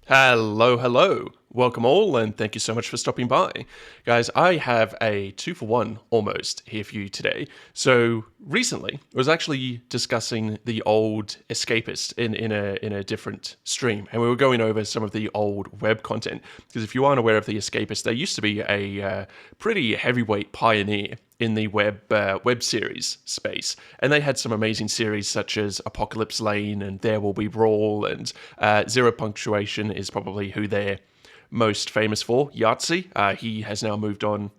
Hello, hello. Welcome all, and thank you so much for stopping by. Guys, I have a 2-for-1 almost here for you today. So recently, I was actually discussing the old Escapist in a different stream, and we were going over some of the old web content. Because if you aren't aware of the Escapist, they used to be a pretty heavyweight pioneer in the web series space, and they had some amazing series such as Apocalypse Lane and There Will Be Brawl, and Zero Punctuation is probably who they're most famous for. Yahtzee, he has now moved on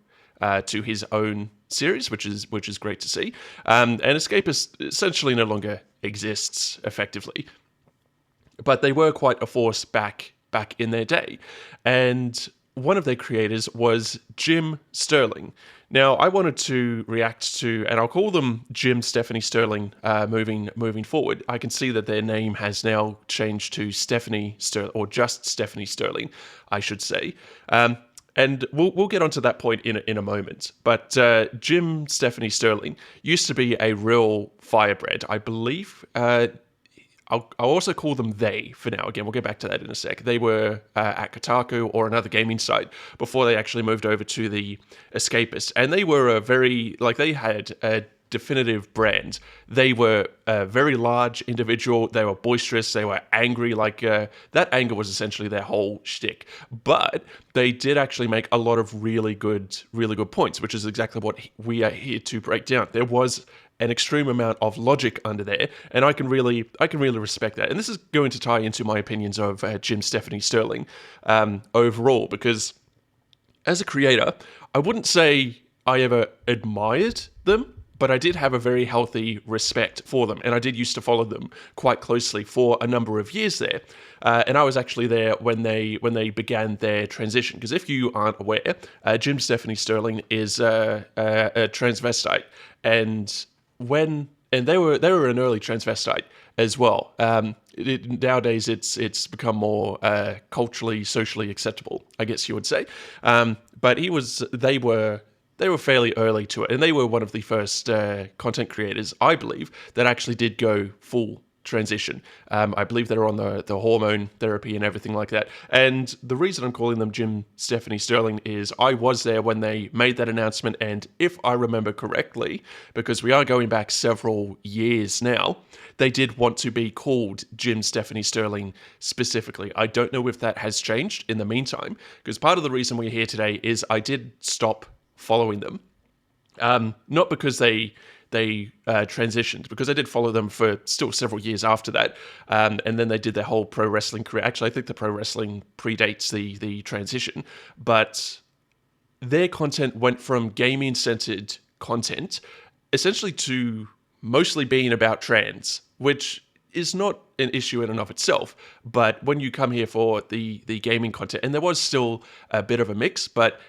to his own series, which is great to see. And Escapist essentially no longer exists effectively, but they were quite a force back in their day, and one of their creators was Jim Sterling. Now, I wanted to react to, and I'll call them Jim Stephanie Stirling moving forward. I can see that their name has now changed to Stephanie Stirling, or just Stephanie Stirling, I should say. And we'll get onto that point in a moment. But Jim Stephanie Stirling used to be a real firebrand, I believe. I'll also call them they for now. Again, we'll get back to that in a sec. They were at Kotaku or another gaming site before they actually moved over to the Escapist. And they were they had a definitive brand. They were a very large individual. They were boisterous. They were angry. That anger was essentially their whole shtick. But they did actually make a lot of really good points, which is exactly what we are here to break down. There was an extreme amount of logic under there, and I can really respect that. And this is going to tie into my opinions of Jim Stephanie Stirling overall, because as a creator, I wouldn't say I ever admired them, but I did have a very healthy respect for them, and I did used to follow them quite closely for a number of years there. And I was actually there when they began their transition. Because if you aren't aware, Jim Stephanie Stirling is a transvestite, and they were an early transvestite as well. Nowadays, it's become more culturally, socially acceptable, I guess you would say. But they were fairly early to it, and they were one of the first content creators, I believe, that actually did go full transition. I believe they're on the hormone therapy and everything like that. And the reason I'm calling them Jim Stephanie Stirling is I was there when they made that announcement, and if I remember correctly, because we are going back several years now, they did want to be called Jim Stephanie Stirling specifically. I don't know if that has changed in the meantime, because part of the reason we're here today is I did stop following them. Not because they transitioned, because I did follow them for still several years after that, and then they did their whole pro wrestling career. Actually, I think the pro wrestling predates the transition, but their content went from gaming-centered content essentially to mostly being about trans, which is not an issue in and of itself. But when you come here for the gaming content, and there was still a bit of a mix, but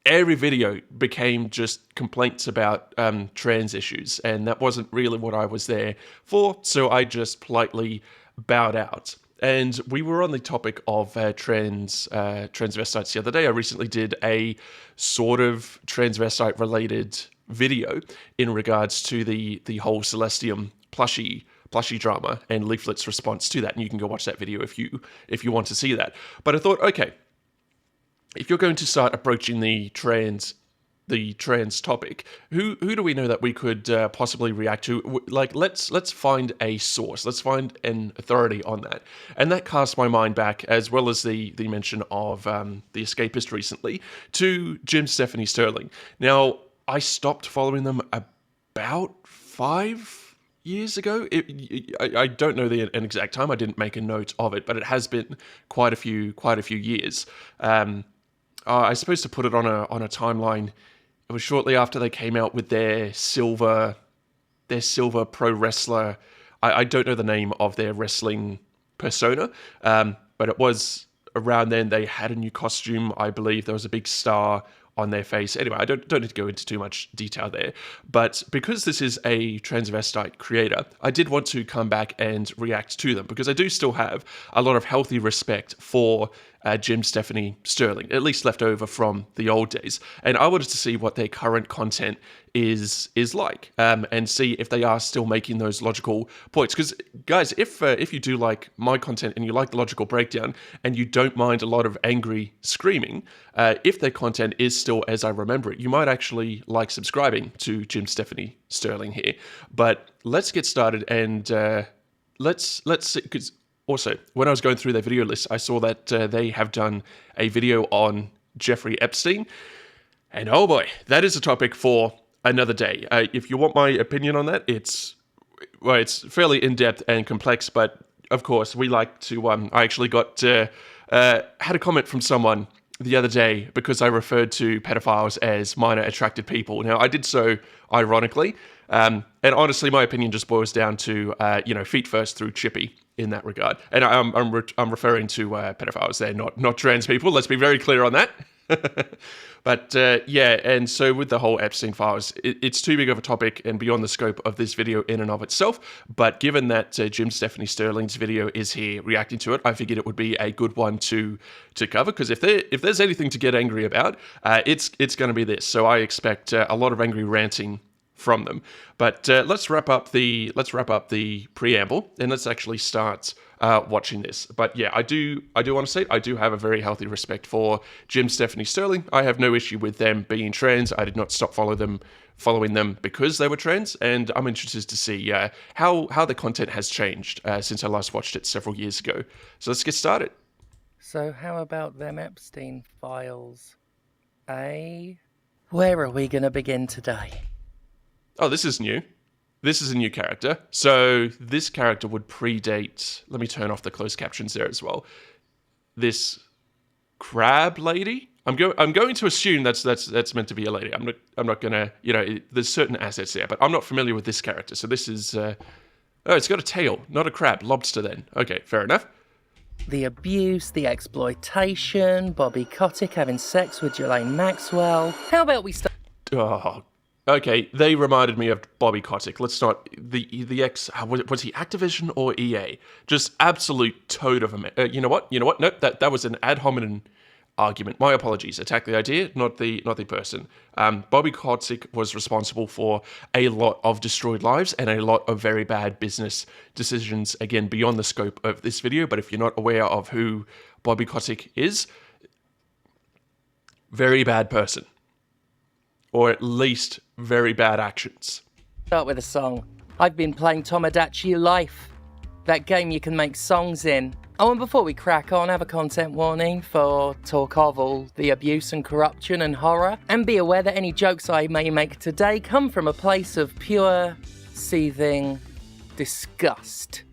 every video became just complaints about trans issues, and that wasn't really what I was there for, so I just politely bowed out. And we were on the topic of transvestites the other day. I recently did a sort of transvestite-related video in regards to the whole Celestium plushie drama and Leaflit's response to that, and you can go watch that video if you want to see that. But I thought, okay, if you're going to start approaching the trans topic, who do we know that we could possibly react to? Like, let's find a source. Let's find an authority on that. And that cast my mind back, as well as the mention of the Escapist recently, to Jim Stephanie Stirling. Now, I stopped following them about 5 years ago. I don't know an exact time. I didn't make a note of it, but it has been quite a few years. I suppose to put it on a timeline, it was shortly after they came out with their silver pro wrestler. I don't know the name of their wrestling persona, but it was around then. They had a new costume, I believe. There was a big star on their face. Anyway, I don't need to go into too much detail there. But because this is a transvestite creator, I did want to come back and react to them, because I do still have a lot of healthy respect for Jim Stephanie Stirling, at least left over from the old days. And I wanted to see what their current content is like, and see if they are still making those logical points. Because guys, if you do like my content and you like the logical breakdown and you don't mind a lot of angry screaming, if their content is still as I remember it, you might actually like subscribing to Jim Stephanie Stirling here. But let's get started, and let's see, because also when I was going through their video list, I saw that they have done a video on Jeffrey Epstein, and oh boy, that is a topic for another day. If you want my opinion on that, it's fairly in-depth and complex, but of course we like to, I actually got, had a comment from someone the other day because I referred to pedophiles as minor attracted people. Now, I did so ironically, and honestly, my opinion just boils down to, feet first through Chippy in that regard. And I'm referring to pedophiles there, not trans people. Let's be very clear on that. But and so with the whole Epstein files, it's too big of a topic and beyond the scope of this video in and of itself. But given that Jim Stephanie Stirling's video is here reacting to it, I figured it would be a good one to cover, because if there's anything to get angry about, it's going to be this. So I expect a lot of angry ranting from them. But let's wrap up the preamble and let's actually start watching this. But yeah, I do want to say I do have a very healthy respect for Jim Stephanie Stirling. I have no issue with them being trans. I did not stop following them because they were trans, and I'm interested to see how the content has changed since I last watched it several years ago. So let's get started. So how about them Epstein files? Where are we going to begin today? Oh, this is new. This is a new character. So this character would predate... Let me turn off the closed captions there as well. This crab lady? I'm going to assume that's meant to be a lady. I'm not gonna... there's certain assets there, but I'm not familiar with this character. So this is... oh, it's got a tail, not a crab. Lobster then. Okay, fair enough. The abuse, the exploitation, Bobby Kotick having sex with Ghislaine Maxwell. How about we start... Oh, okay, they reminded me of Bobby Kotick. Let's not... The ex... Was he Activision or EA? Just absolute toad of a... You know what? Nope, that was an ad hominem argument. My apologies. Attack the idea, not the person. Bobby Kotick was responsible for a lot of destroyed lives and a lot of very bad business decisions, again, beyond the scope of this video. But if you're not aware of who Bobby Kotick is, very bad person. Or at least very bad actions. Start with a song. I've been playing Tomodachi Life, that game you can make songs in. Oh, and before we crack on, have a content warning for talk of all the abuse and corruption and horror. And be aware that any jokes I may make today come from a place of pure, seething disgust.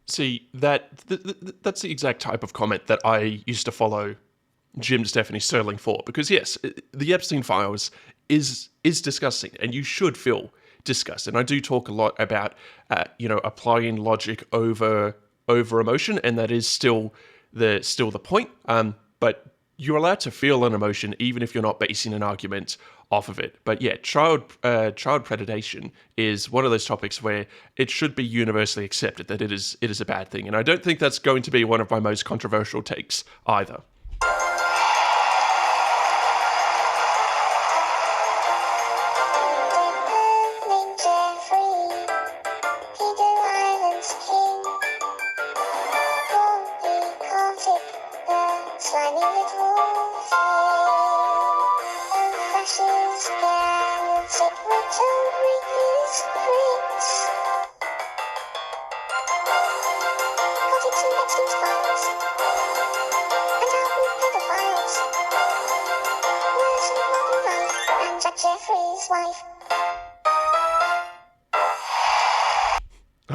See, that's the exact type of comment that I used to follow Jim Stephanie Stirling for, because yes, the Epstein files is disgusting, and you should feel disgust. And I do talk a lot about applying logic over emotion, and that is still the point. But you're allowed to feel an emotion even if you're not basing an argument off of it. But yeah, child predation is one of those topics where it should be universally accepted that it is a bad thing, and I don't think that's going to be one of my most controversial takes either.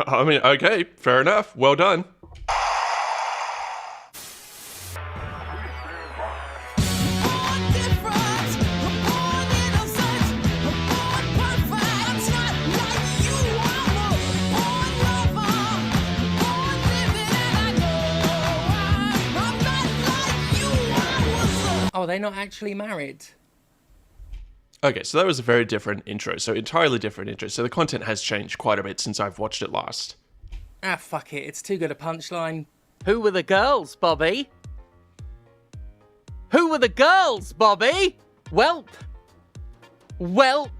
I mean, okay, fair enough. Well done. Oh, they're not actually married. Okay, so that was a very different intro. So entirely different intro. So the content has changed quite a bit since I've watched it last. Ah, fuck it. It's too good a punchline. Who were the girls, Bobby? Who were the girls, Bobby? Welp. Welp.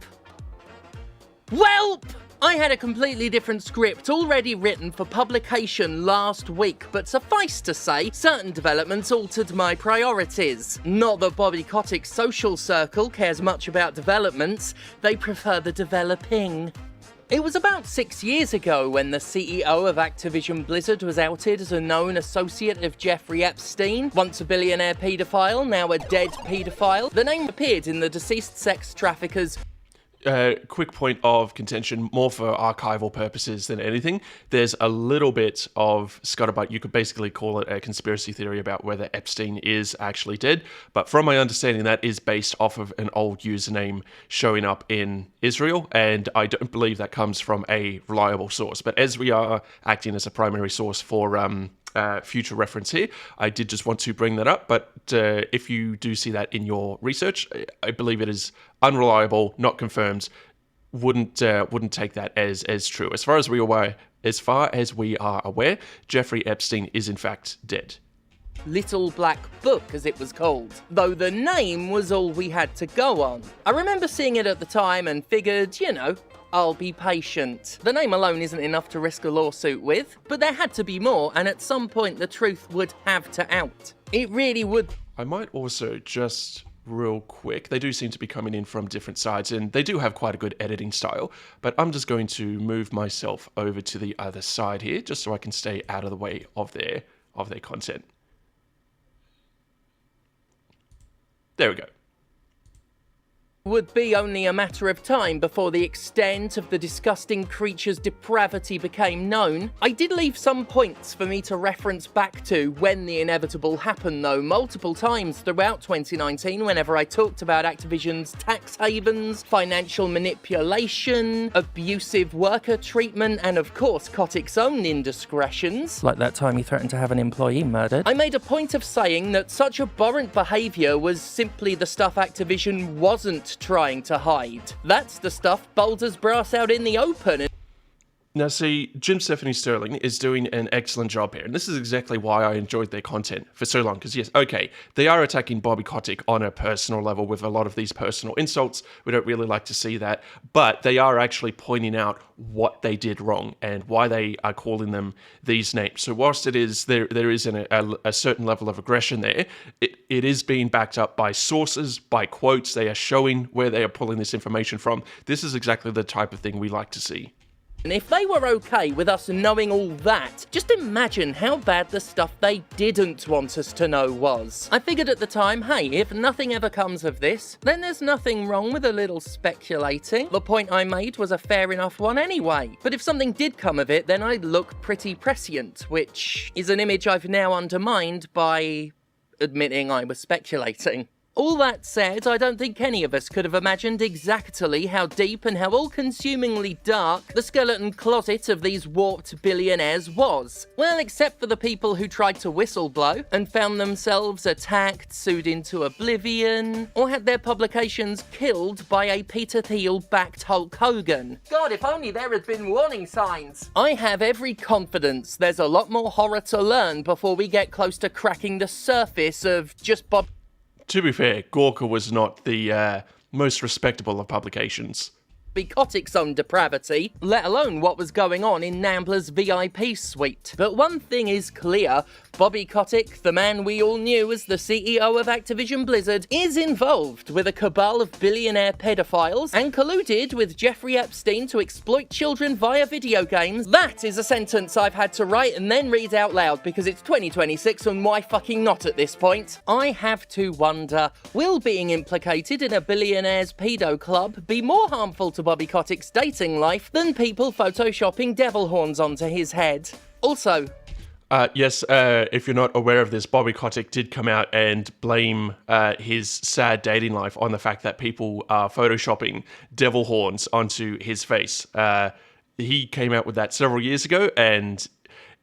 Welp! I had a completely different script already written for publication last week, but suffice to say, certain developments altered my priorities. Not that Bobby Kotick's social circle cares much about developments, they prefer the developing. It was about 6 years ago when the CEO of Activision Blizzard was outed as a known associate of Jeffrey Epstein, once a billionaire paedophile, now a dead paedophile. The name appeared in the deceased sex trafficker's quick point of contention, more for archival purposes than anything. There's a little bit of scuttlebutt. You could basically call it a conspiracy theory about whether Epstein is actually dead. But from my understanding, that is based off of an old username showing up in Israel. And I don't believe that comes from a reliable source. But as we are acting as a primary source for future reference here, I did just want to bring that up. But if you do see that in your research, I believe it is unreliable, not confirmed. Wouldn't take that as true. As far as we are aware, Jeffrey Epstein is in fact dead. Little Black Book, as it was called, though the name was all we had to go on. I remember seeing it at the time and figured, I'll be patient. The name alone isn't enough to risk a lawsuit with, but there had to be more, and at some point the truth would have to out. It really would. I might also just real quick, they do seem to be coming in from different sides, and they do have quite a good editing style, but I'm just going to move myself over to the other side here, just so I can stay out of the way of their content. There we go. Would be only a matter of time before the extent of the disgusting creature's depravity became known. I did leave some points for me to reference back to when the inevitable happened though, multiple times throughout 2019 whenever I talked about Activision's tax havens, financial manipulation, abusive worker treatment, and of course Kotick's own indiscretions. Like that time he threatened to have an employee murdered. I made a point of saying that such abhorrent behaviour was simply the stuff Activision wasn't trying to hide. That's the stuff Boulder's brass out in the open. Now see, Jim Stephanie Stirling is doing an excellent job here, and this is exactly why I enjoyed their content for so long, because yes, okay, they are attacking Bobby Kotick on a personal level with a lot of these personal insults. We don't really like to see that, but they are actually pointing out what they did wrong and why they are calling them these names. So whilst it is there is a certain level of aggression there, it is being backed up by sources, by quotes. They are showing where they are pulling this information from. This is exactly the type of thing we like to see. And if they were okay with us knowing all that, just imagine how bad the stuff they didn't want us to know was. I figured at the time, hey, if nothing ever comes of this, then there's nothing wrong with a little speculating. The point I made was a fair enough one anyway. But if something did come of it, then I'd look pretty prescient, which is an image I've now undermined by admitting I was speculating. All that said, I don't think any of us could have imagined exactly how deep and how all-consumingly dark the skeleton closet of these warped billionaires was. Well, except for the people who tried to whistleblow and found themselves attacked, sued into oblivion, or had their publications killed by a Peter Thiel-backed Hulk Hogan. God, if only there had been warning signs. I have every confidence there's a lot more horror to learn before we get close to cracking the surface of just Bob. To be fair, Gorka was not the most respectable of publications. Kotick's own depravity, let alone what was going on in Nambler's VIP suite. But one thing is clear, Bobby Kotick, the man we all knew as the CEO of Activision Blizzard, is involved with a cabal of billionaire pedophiles and colluded with Jeffrey Epstein to exploit children via video games. That is a sentence I've had to write and then read out loud because it's 2026 and why fucking not at this point? I have to wonder, will being implicated in a billionaire's pedo club be more harmful to Bobby Kotick's dating life than people photoshopping devil horns onto his head? Also, yes, if you're not aware of this, Bobby Kotick did come out and blame his sad dating life on the fact that people are photoshopping devil horns onto his face. He came out with that several years ago, and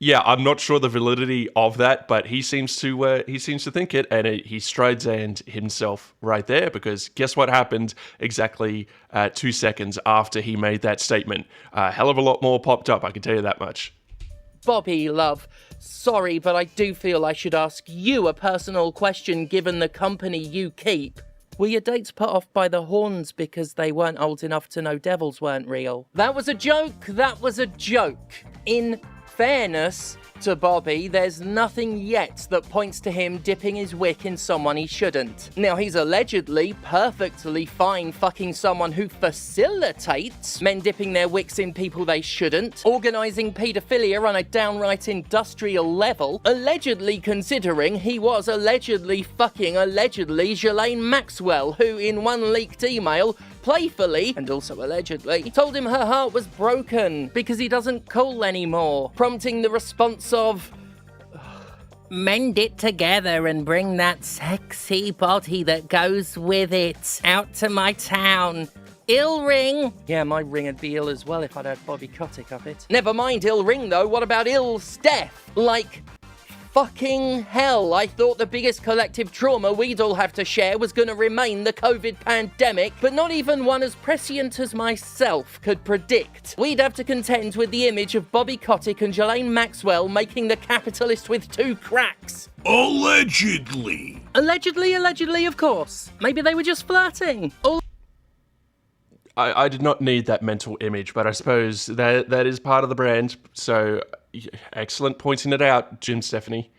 yeah, I'm not sure the validity of that, but he seems to think it, and he strides and himself right there, because guess what happened exactly 2 seconds after he made that statement? A hell of a lot more popped up, I can tell you that much. Bobby, love. Sorry, but I do feel I should ask you a personal question given the company you keep. Were your dates put off by the horns because they weren't old enough to know devils weren't real? That was a joke. That was a joke. In fairness to Bobby, there's nothing yet that points to him dipping his wick in someone he shouldn't. Now, he's allegedly perfectly fine fucking someone who facilitates men dipping their wicks in people they shouldn't, organising paedophilia on a downright industrial level, allegedly considering he was allegedly Ghislaine Maxwell, who in one leaked email playfully, and also allegedly, told him her heart was broken because he doesn't call anymore, prompting the response of, mend it together and bring that sexy body that goes with it out to my town. Ill ring. Yeah, my ring would be ill as well if I'd had Bobby Kotick up it. Never mind ill ring though, what about ill Steph? Like, fucking hell, I thought the biggest collective trauma we'd all have to share was going to remain the COVID pandemic, but not even one as prescient as myself could predict. We'd have to contend with the image of Bobby Kotick and Ghislaine Maxwell making the capitalist with two cracks. Allegedly. Allegedly, of course. Maybe they were just flirting. I did not need that mental image, but I suppose that is part of the brand, so excellent pointing it out, Jim Stephanie.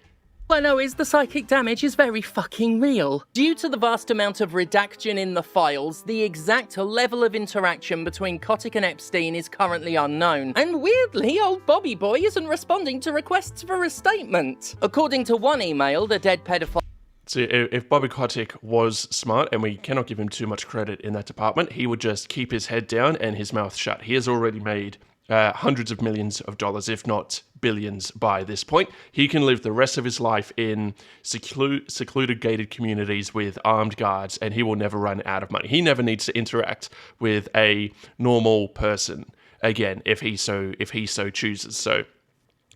All I know is the psychic damage is very fucking real. Due to the vast amount of redaction in the files, the exact level of interaction between Kotick and Epstein is currently unknown. And weirdly, old Bobby Boy isn't responding to requests for a statement. According to one email, the dead pedophile... So if Bobby Kotick was smart, and we cannot give him too much credit in that department, he would just keep his head down and his mouth shut. He has already made hundreds of millions of dollars, if not billions by this point. He can live the rest of his life in secluded gated communities with armed guards, and he will never run out of money. He never needs to interact with a normal person again, if he so chooses. So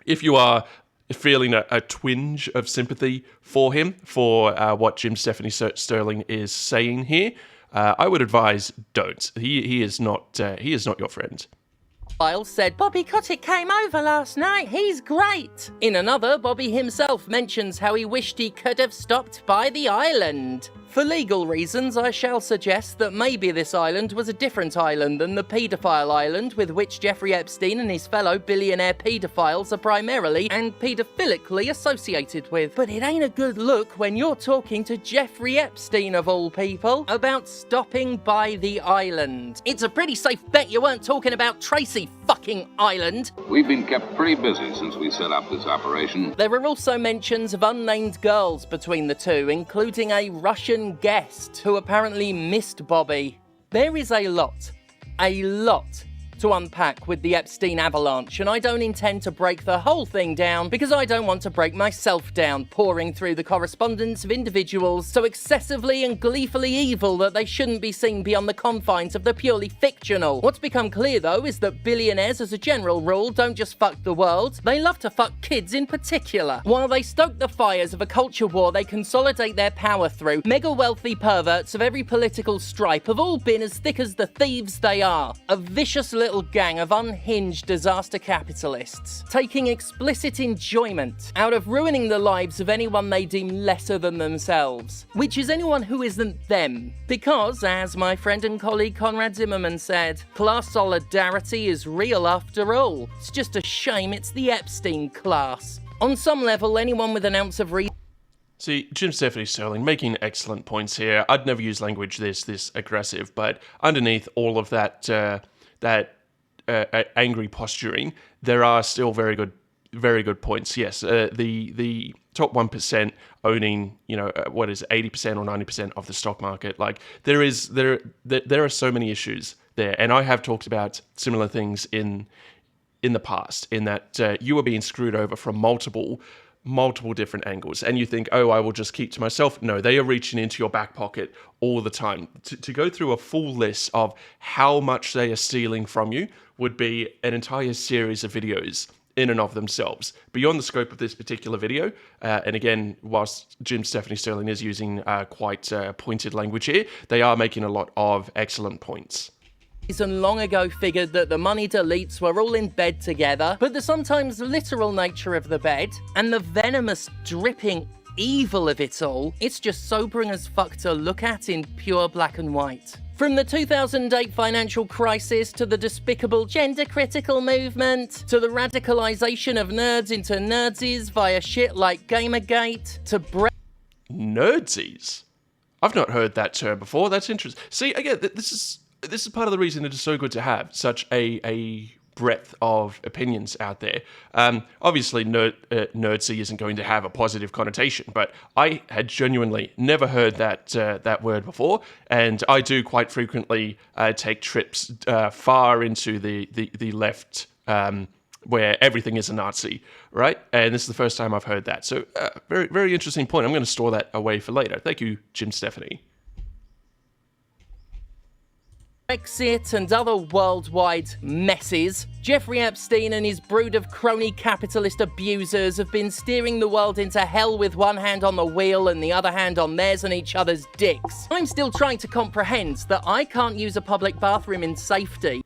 if you are feeling a twinge of sympathy for him, for what Jim Stephanie Stirling is saying here, I would advise don't. He is not your friend. Said Bobby Kotick came over last night. He's great. In another, Bobby himself mentions how he wished he could have stopped by the island. For legal reasons, I shall suggest that maybe this island was a different island than the paedophile island with which Jeffrey Epstein and his fellow billionaire paedophiles are primarily and paedophilically associated with. But it ain't a good look when you're talking to Jeffrey Epstein, of all people, about stopping by the island. It's a pretty safe bet you weren't talking about Tracy fucking Island. We've been kept pretty busy since we set up this operation. There are also mentions of unnamed girls between the two, including a Russian guest who apparently missed Bobby. There is a lot to unpack with the Epstein avalanche, and I don't intend to break the whole thing down because I don't want to break myself down, pouring through the correspondence of individuals so excessively and gleefully evil that they shouldn't be seen beyond the confines of the purely fictional. What's become clear, though, is that billionaires, as a general rule, don't just fuck the world, they love to fuck kids in particular. While they stoke the fires of a culture war they consolidate their power through, mega-wealthy perverts of every political stripe have all been as thick as the thieves they are. A vicious little gang of unhinged disaster capitalists, taking explicit enjoyment out of ruining the lives of anyone they deem lesser than themselves, which is anyone who isn't them. Because, as my friend and colleague Conrad Zimmerman said, class solidarity is real after all. It's just a shame it's the Epstein class. On some level, anyone with an ounce of reason... See, Jim Stephanie Stirling making excellent points here. I'd never use language this aggressive, but underneath all of that angry posturing, there are still very good points. Yes, the top 1% owning, what is 80% or 90% of the stock market. Like there are so many issues there, and I have talked about similar things in the past. In that you are being screwed over from multiple different angles, and you think, oh, I will just keep to myself. No, they are reaching into your back pocket all the time. To go through a full list of how much they are stealing from you would be an entire series of videos in and of themselves. Beyond the scope of this particular video, and again, whilst Jim Stephanie Stirling is using quite pointed language here, they are making a lot of excellent points. and long ago figured that the moneyed elites were all in bed together, but the sometimes literal nature of the bed and the venomous, dripping evil of it all, it's just sobering as fuck to look at in pure black and white. From the 2008 financial crisis to the despicable gender-critical movement to the radicalization of nerds into nerdsies via shit like Gamergate to Nerdsies? I've not heard that term before. That's interesting. See, again, this is part of the reason it is so good to have such a breadth of opinions out there. Obviously, nerdsy isn't going to have a positive connotation, but I had genuinely never heard that word before, and I do quite frequently take trips far into the left, where everything is a Nazi, right? And this is the first time I've heard that. So, very, very interesting point. I'm going to store that away for later. Thank you, Jim Stephanie. Brexit and other worldwide messes, Jeffrey Epstein and his brood of crony capitalist abusers have been steering the world into hell with one hand on the wheel and the other hand on theirs and each other's dicks. I'm still trying to comprehend that I can't use a public bathroom in safety.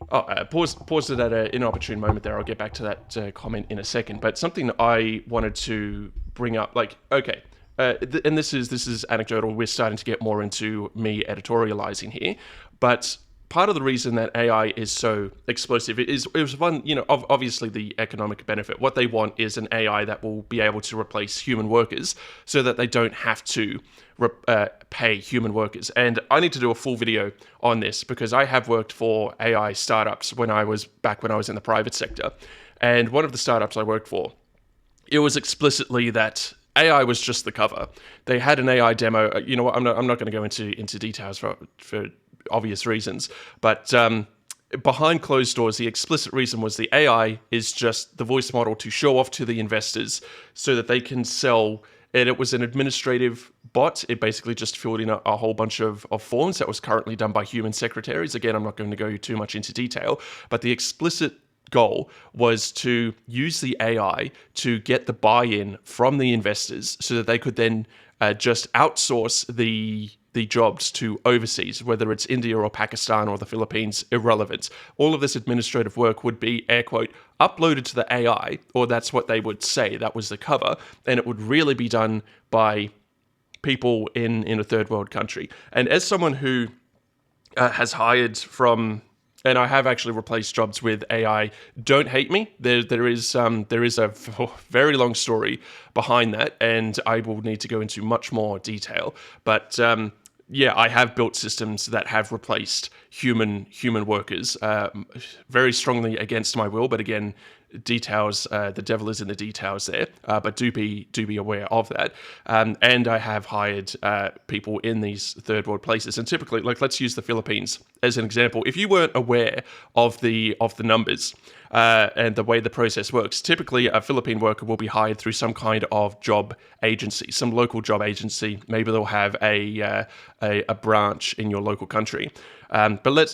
Pause it at an inopportune moment there. I'll get back to that comment in a second. But something that I wanted to bring up, and this is anecdotal. We're starting to get more into me editorializing here, but part of the reason that AI is so explosive it was one, obviously the economic benefit. What they want is an AI that will be able to replace human workers, so that they don't have to pay human workers. And I need to do a full video on this because I have worked for AI startups when I was in the private sector, and one of the startups I worked for, it was explicitly that AI was just the cover. They had an AI demo. You know what? I'm not going to go into details for obvious reasons. But behind closed doors, the explicit reason was the AI is just the voice model to show off to the investors so that they can sell. And it was an administrative bot. It basically just filled in a whole bunch of forms that was currently done by human secretaries. Again, I'm not going to go too much into detail, but the explicit goal was to use the AI to get the buy-in from the investors so that they could then just outsource the jobs to overseas, whether it's India or Pakistan or the Philippines, irrelevant. All of this administrative work would be, air quote, uploaded to the AI, or that's what they would say, that was the cover, and it would really be done by people in a third world country. And as someone who has hired from... And I have actually replaced jobs with AI. Don't hate me. There is a very long story behind that, and I will need to go into much more detail. But I have built systems that have replaced human workers very strongly against my will. But again, details. The devil is in the details there. But do be aware of that. And I have hired people in these third world places. And typically, let's use the Philippines as an example. If you weren't aware of the numbers and the way the process works, typically a Philippine worker will be hired through some kind of job agency, some local job agency. Maybe they'll have a branch in your local country. But let's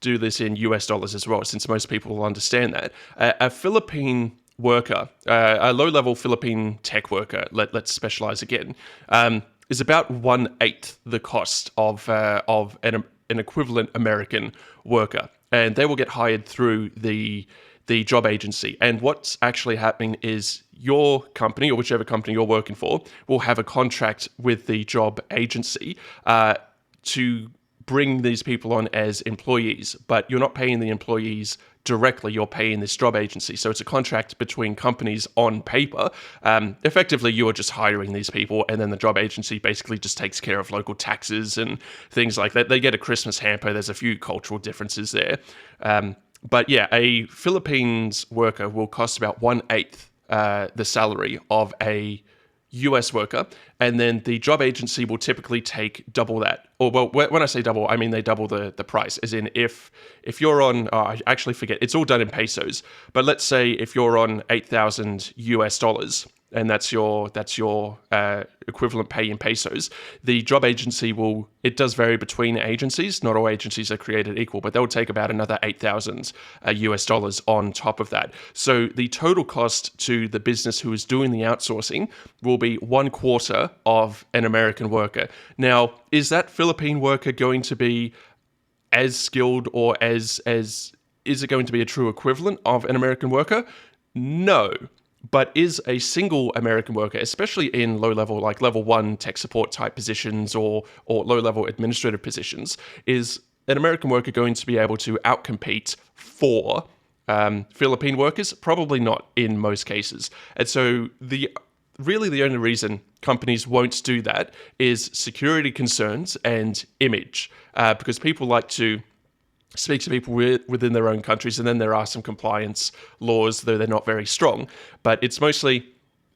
do this in US dollars as well, since most people will understand that. A Philippine worker, a low-level Philippine tech worker, let's specialize again, is about 1/8 the cost of an equivalent American worker, and they will get hired through the job agency. And what's actually happening is your company, or whichever company you're working for, will have a contract with the job agency to bring these people on as employees, but you're not paying the employees directly, you're paying this job agency. So it's a contract between companies on paper. Effectively, you are just hiring these people, and then the job agency basically just takes care of local taxes and things like that. They get a Christmas hamper. There's a few cultural differences there. But yeah, a Philippines worker will cost about 1/8 the salary of a US worker, and then the job agency will typically take double that. Or, well, when I say double, I mean they double the price. As in, if you're on, I actually forget, it's all done in pesos, but let's say if you're on $8,000 and that's your equivalent pay in pesos, the job agency will, it does vary between agencies. Not all agencies are created equal, but they'll take about another $8,000 on top of that. So the total cost to the business who is doing the outsourcing will be 1/4 of an American worker. Now, is that Philippine worker going to be as skilled or as is it going to be a true equivalent of an American worker? No. But is a single American worker, especially in low-level, like level 1 tech support type positions or low-level administrative positions, is an American worker going to be able to outcompete for Philippine workers? Probably not in most cases. And so really the only reason companies won't do that is security concerns and image, because people like to speak to people within their own countries, and then there are some compliance laws, though they're not very strong. But it's mostly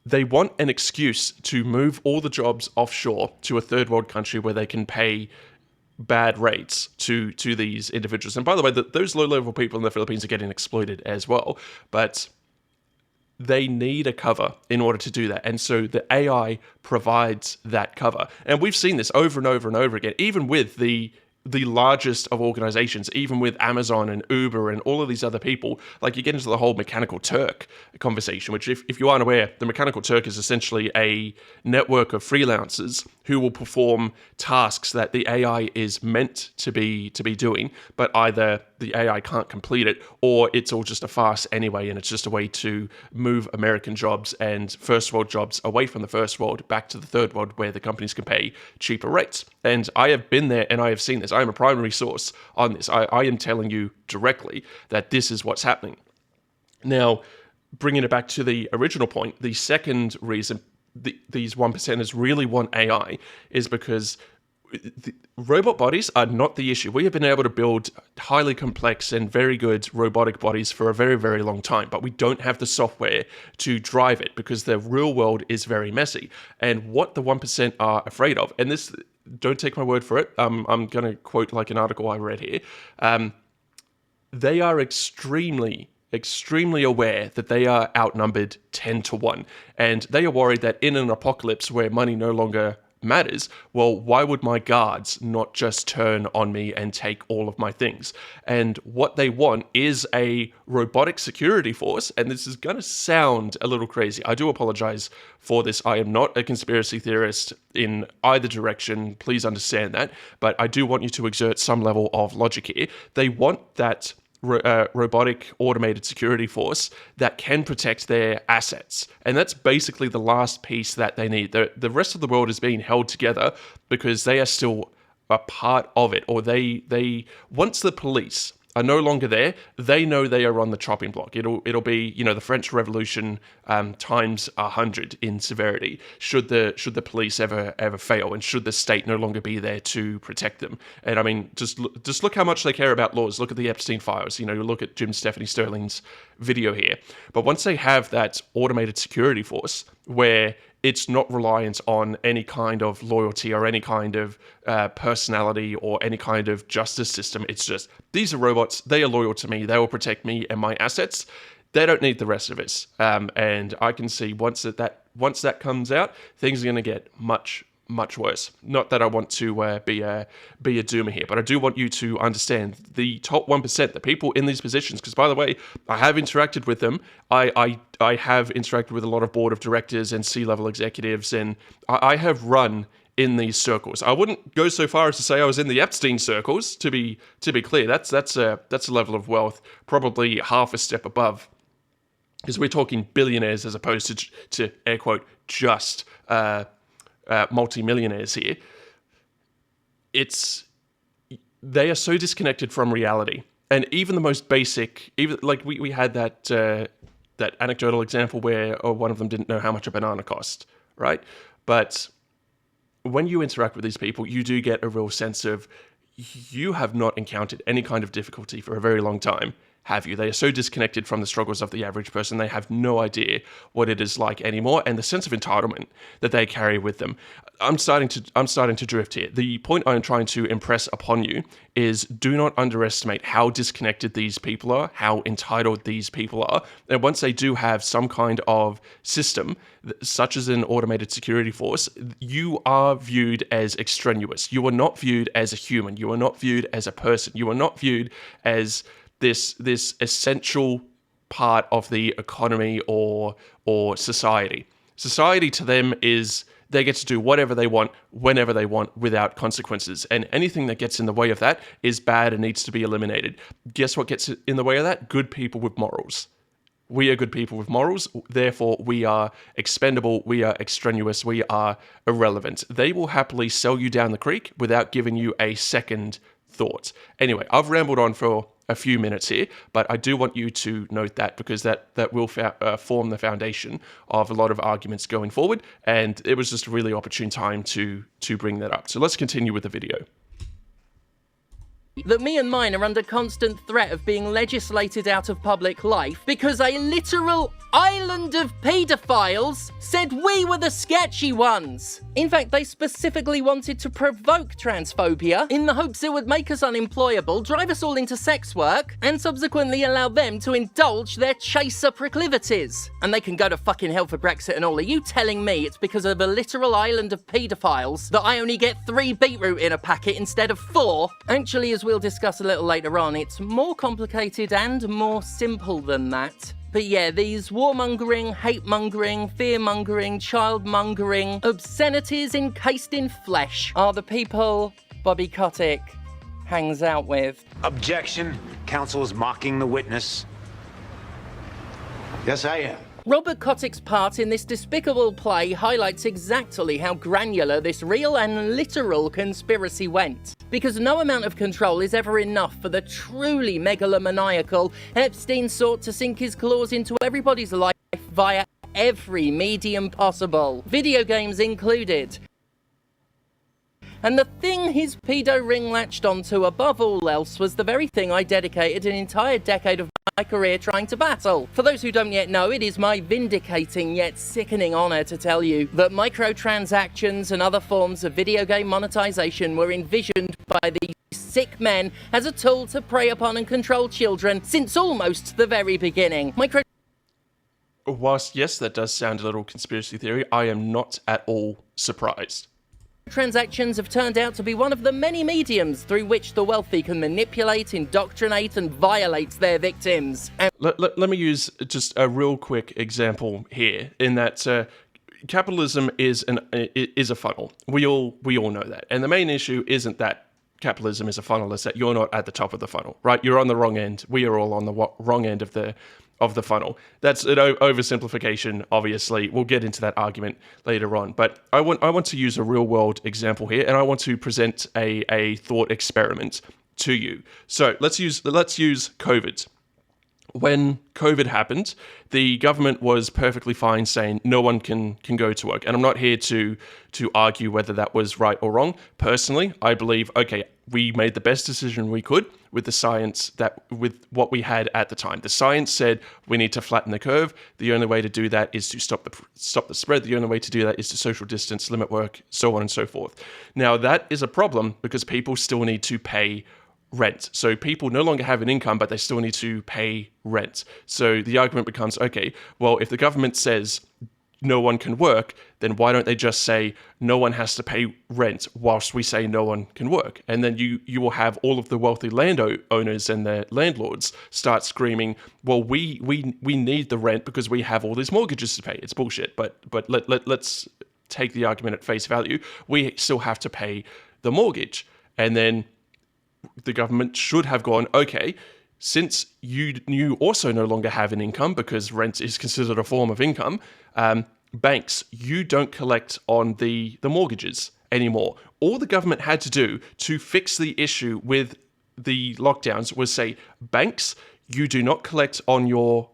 they want an excuse to move all the jobs offshore to a third world country where they can pay bad rates to these individuals. And by the way, those low-level people in the Philippines are getting exploited as well. But they need a cover in order to do that. And so the AI provides that cover. And we've seen this over and over and over again, even with the largest of organizations, even with Amazon and Uber and all of these other people. Like, you get into the whole Mechanical Turk conversation, which if you aren't aware, the Mechanical Turk is essentially a network of freelancers who will perform tasks that the AI is meant to be doing, but either the AI can't complete it or it's all just a farce anyway, and it's just a way to move American jobs and first world jobs away from the first world back to the third world where the companies can pay cheaper rates. And I have been there and I have seen this. I am a primary source on this. I am telling you directly that this is what's happening. Now, bringing it back to the original point, the second reason these 1%ers really want AI is because the robot bodies are not the issue. We have been able to build highly complex and very good robotic bodies for a very, very long time, but we don't have the software to drive it because the real world is very messy. And what the 1% are afraid of, and this, don't take my word for it, I'm going to quote like an article I read here, they are extremely aware that they are outnumbered 10-1. And they are worried that in an apocalypse where money no longer matters, well, why would my guards not just turn on me and take all of my things? And what they want is a robotic security force. And this is going to sound a little crazy. I do apologize for this. I am not a conspiracy theorist in either direction. Please understand that. But I do want you to exert some level of logic here. They want that robotic automated security force that can protect their assets. And that's basically the last piece that they need. The rest of the world is being held together because they are still a part of it, or they once the police are no longer there, they know they are on the chopping block. It'll be, the French Revolution times 100 in severity. Should the police ever fail, and should the state no longer be there to protect them? And I mean, just look how much they care about laws. Look at the Epstein files. You look at Jim Stephanie Stirling's video here. But once they have that automated security force where it's not reliant on any kind of loyalty or any kind of personality or any kind of justice system. It's just, these are robots, they are loyal to me, they will protect me and my assets. They don't need the rest of us. And I can see once that comes out, things are going to get much, much worse. Not that I want to be a doomer here, but I do want you to understand the top 1%, the people in these positions, because by the way, I have interacted with them. I have interacted with a lot of board of directors and C-level executives, and I have run in these circles. I wouldn't go so far as to say I was in the Epstein circles, to be clear. That's a level of wealth probably half a step above, because we're talking billionaires as opposed to air quote just multi-millionaires here. They are so disconnected from reality, and even the most basic, even like we had that anecdotal example where one of them didn't know how much a banana cost, right? But when you interact with these people, you do get a real sense of you have not encountered any kind of difficulty for a very long time, have you? They are so disconnected from the struggles of the average person, they have no idea what it is like anymore, and the sense of entitlement that they carry with them. I'm starting to drift here. The point I'm trying to impress upon you is do not underestimate how disconnected these people are, how entitled these people are. And once they do have some kind of system, such as an automated security force, you are viewed as extraneous. You are not viewed as a human. You are not viewed as a person. You are not viewed as this essential part of the economy or society. Society to them is They get to do whatever they want, whenever they want, without consequences. And anything that gets in the way of that is bad and needs to be eliminated. Guess what gets in the way of that? Good people with morals. We are good people with morals, therefore we are expendable, we are extraneous, we are irrelevant. They will happily sell you down the creek without giving you a second thought. Anyway, I've rambled on for a few minutes here, but I do want you to note that because that will form the foundation of a lot of arguments going forward, and it was just a really opportune time to bring that up. So let's continue with the video. That me and mine are under constant threat of being legislated out of public life because a literal island of paedophiles said we were the sketchy ones. In fact, they specifically wanted to provoke transphobia in the hopes it would make us unemployable, drive us all into sex work, and subsequently allow them to indulge their chaser proclivities. And they can go to fucking hell for Brexit and all. Are you telling me it's because of a literal island of paedophiles that I only get 3 beetroot in a packet instead of 4? Actually, as we'll discuss a little later on, it's more complicated and more simple than that. But yeah, these warmongering, hate-mongering, fear-mongering, child-mongering obscenities encased in flesh are the people Bobby Kotick hangs out with. Objection. Counsel is mocking the witness. Yes, I am. Robert Kotick's part in this despicable play highlights exactly how granular this real and literal conspiracy went. Because no amount of control is ever enough for the truly megalomaniacal Epstein sought to sink his claws into everybody's life via every medium possible, video games included. And the thing his pedo ring latched onto above all else was the very thing I dedicated an entire decade of my career trying to battle. For those who don't yet know, it is my vindicating yet sickening honour to tell you that microtransactions and other forms of video game monetization were envisioned by these sick men as a tool to prey upon and control children since almost the very beginning. Whilst, yes, that does sound a little conspiracy theory, I am not at all surprised. Transactions have turned out to be one of the many mediums through which the wealthy can manipulate, indoctrinate, and violate their victims. And Let me use just a real quick example here, in that capitalism is a funnel. We all know that, and the main issue isn't that capitalism is a funnel; it's that you're not at the top of the funnel, right? You're on the wrong end. We are all on the wrong end of the funnel. That's an oversimplification, obviously. We'll get into that argument later on. But I want to use a real world example here, and I want to present a thought experiment to you. So let's use COVID. When COVID happened, the government was perfectly fine saying no one can go to work. And I'm not here to argue whether that was right or wrong. Personally, I believe, okay, we made the best decision we could with the science, with what we had at the time. The science said we need to flatten the curve. The only way to do that is to stop the spread. The only way to do that is to social distance, limit work, so on and so forth. Now, that is a problem because people still need to pay rent. So people no longer have an income, but they still need to pay rent. So the argument becomes, okay, well, if the government says no one can work, then why don't they just say no one has to pay rent whilst we say no one can work? And then you will have all of the wealthy landowners and the landlords start screaming, well, we need the rent because we have all these mortgages to pay. It's bullshit. But let's take the argument at face value. We still have to pay the mortgage. And then the government should have gone, okay, since you also no longer have an income because rent is considered a form of income, banks, you don't collect on the mortgages anymore. All the government had to do to fix the issue with the lockdowns was say, banks, you do not collect on your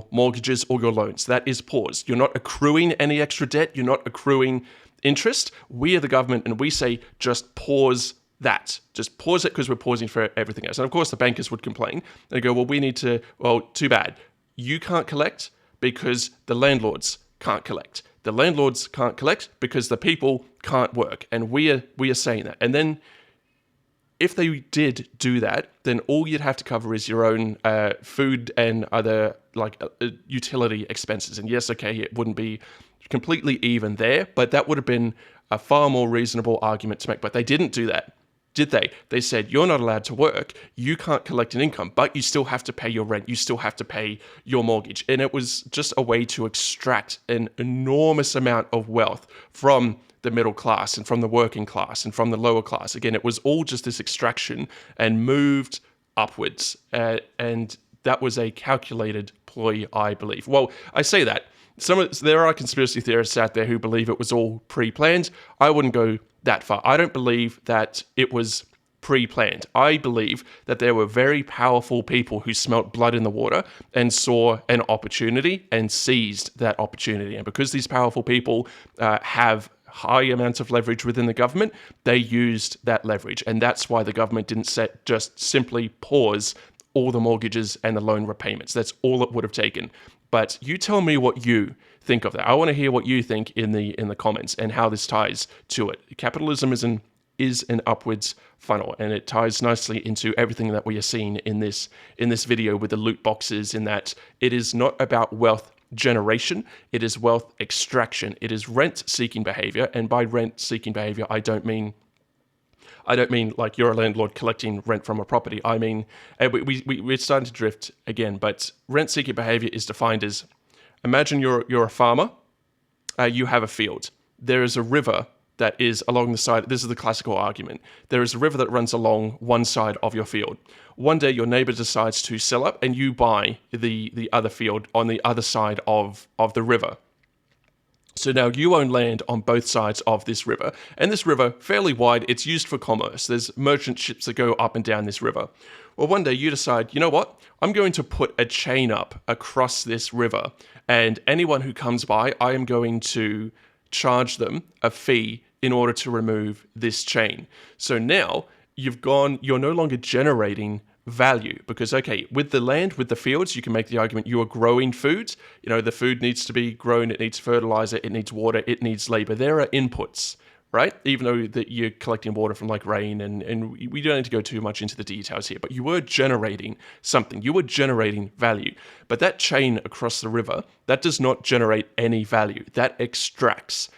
mortgages or your loans. That is paused. You're not accruing any extra debt. You're not accruing interest. We are the government, and we say just pause that. Just pause it because we're pausing for everything else. And of course, the bankers would complain. They go, well, too bad. You can't collect because the landlords can't collect. The landlords can't collect because the people can't work. And we are saying that. And then if they did do that, then all you'd have to cover is your own food and other utility expenses. And yes, okay, it wouldn't be completely even there, but that would have been a far more reasonable argument to make. But they didn't do that. did they? They said, you're not allowed to work, you can't collect an income, but you still have to pay your rent, you still have to pay your mortgage. And it was just a way to extract an enormous amount of wealth from the middle class and from the working class and from the lower class. Again, it was all just this extraction and moved upwards. And that was a calculated ploy, I believe. Well, I say that. There are conspiracy theorists out there who believe it was all pre-planned. I wouldn't go that far. I don't believe that it was pre-planned. I believe that there were very powerful people who smelt blood in the water and saw an opportunity and seized that opportunity. And because these powerful people have high amounts of leverage within the government, they used that leverage. And that's why the government didn't just simply pause all the mortgages and the loan repayments. That's all it would have taken. But you tell me what you think of that. I want to hear what you think in the comments and how this ties to it. Capitalism is an upwards funnel, and it ties nicely into everything that we are seeing in this video with the loot boxes, in that it is not about wealth generation, it is wealth extraction. It is rent-seeking behavior, and by rent-seeking behavior, I don't mean like you're a landlord collecting rent from a property. I mean, we're starting to drift again, but rent-seeking behavior is defined as, imagine you're a farmer, you have a field. There is a river that is along the side. This is the classical argument. There is a river that runs along one side of your field. One day your neighbor decides to sell up and you buy the other field on the other side of the river. So now you own land on both sides of this river. And this river, fairly wide, it's used for commerce. There's merchant ships that go up and down this river. Well, one day you decide, you know what? I'm going to put a chain up across this river. And anyone who comes by, I am going to charge them a fee in order to remove this chain. So now you're no longer generating value, because, okay, with the land, with the fields, you can make the argument you are growing food. You know, the food needs to be grown, it needs fertilizer, it needs water, it needs labor. There are inputs, right? Even though that you're collecting water from like rain, and we don't need to go too much into the details here, but you were generating something, you were generating value. But that chain across the river, that does not generate any value. That extracts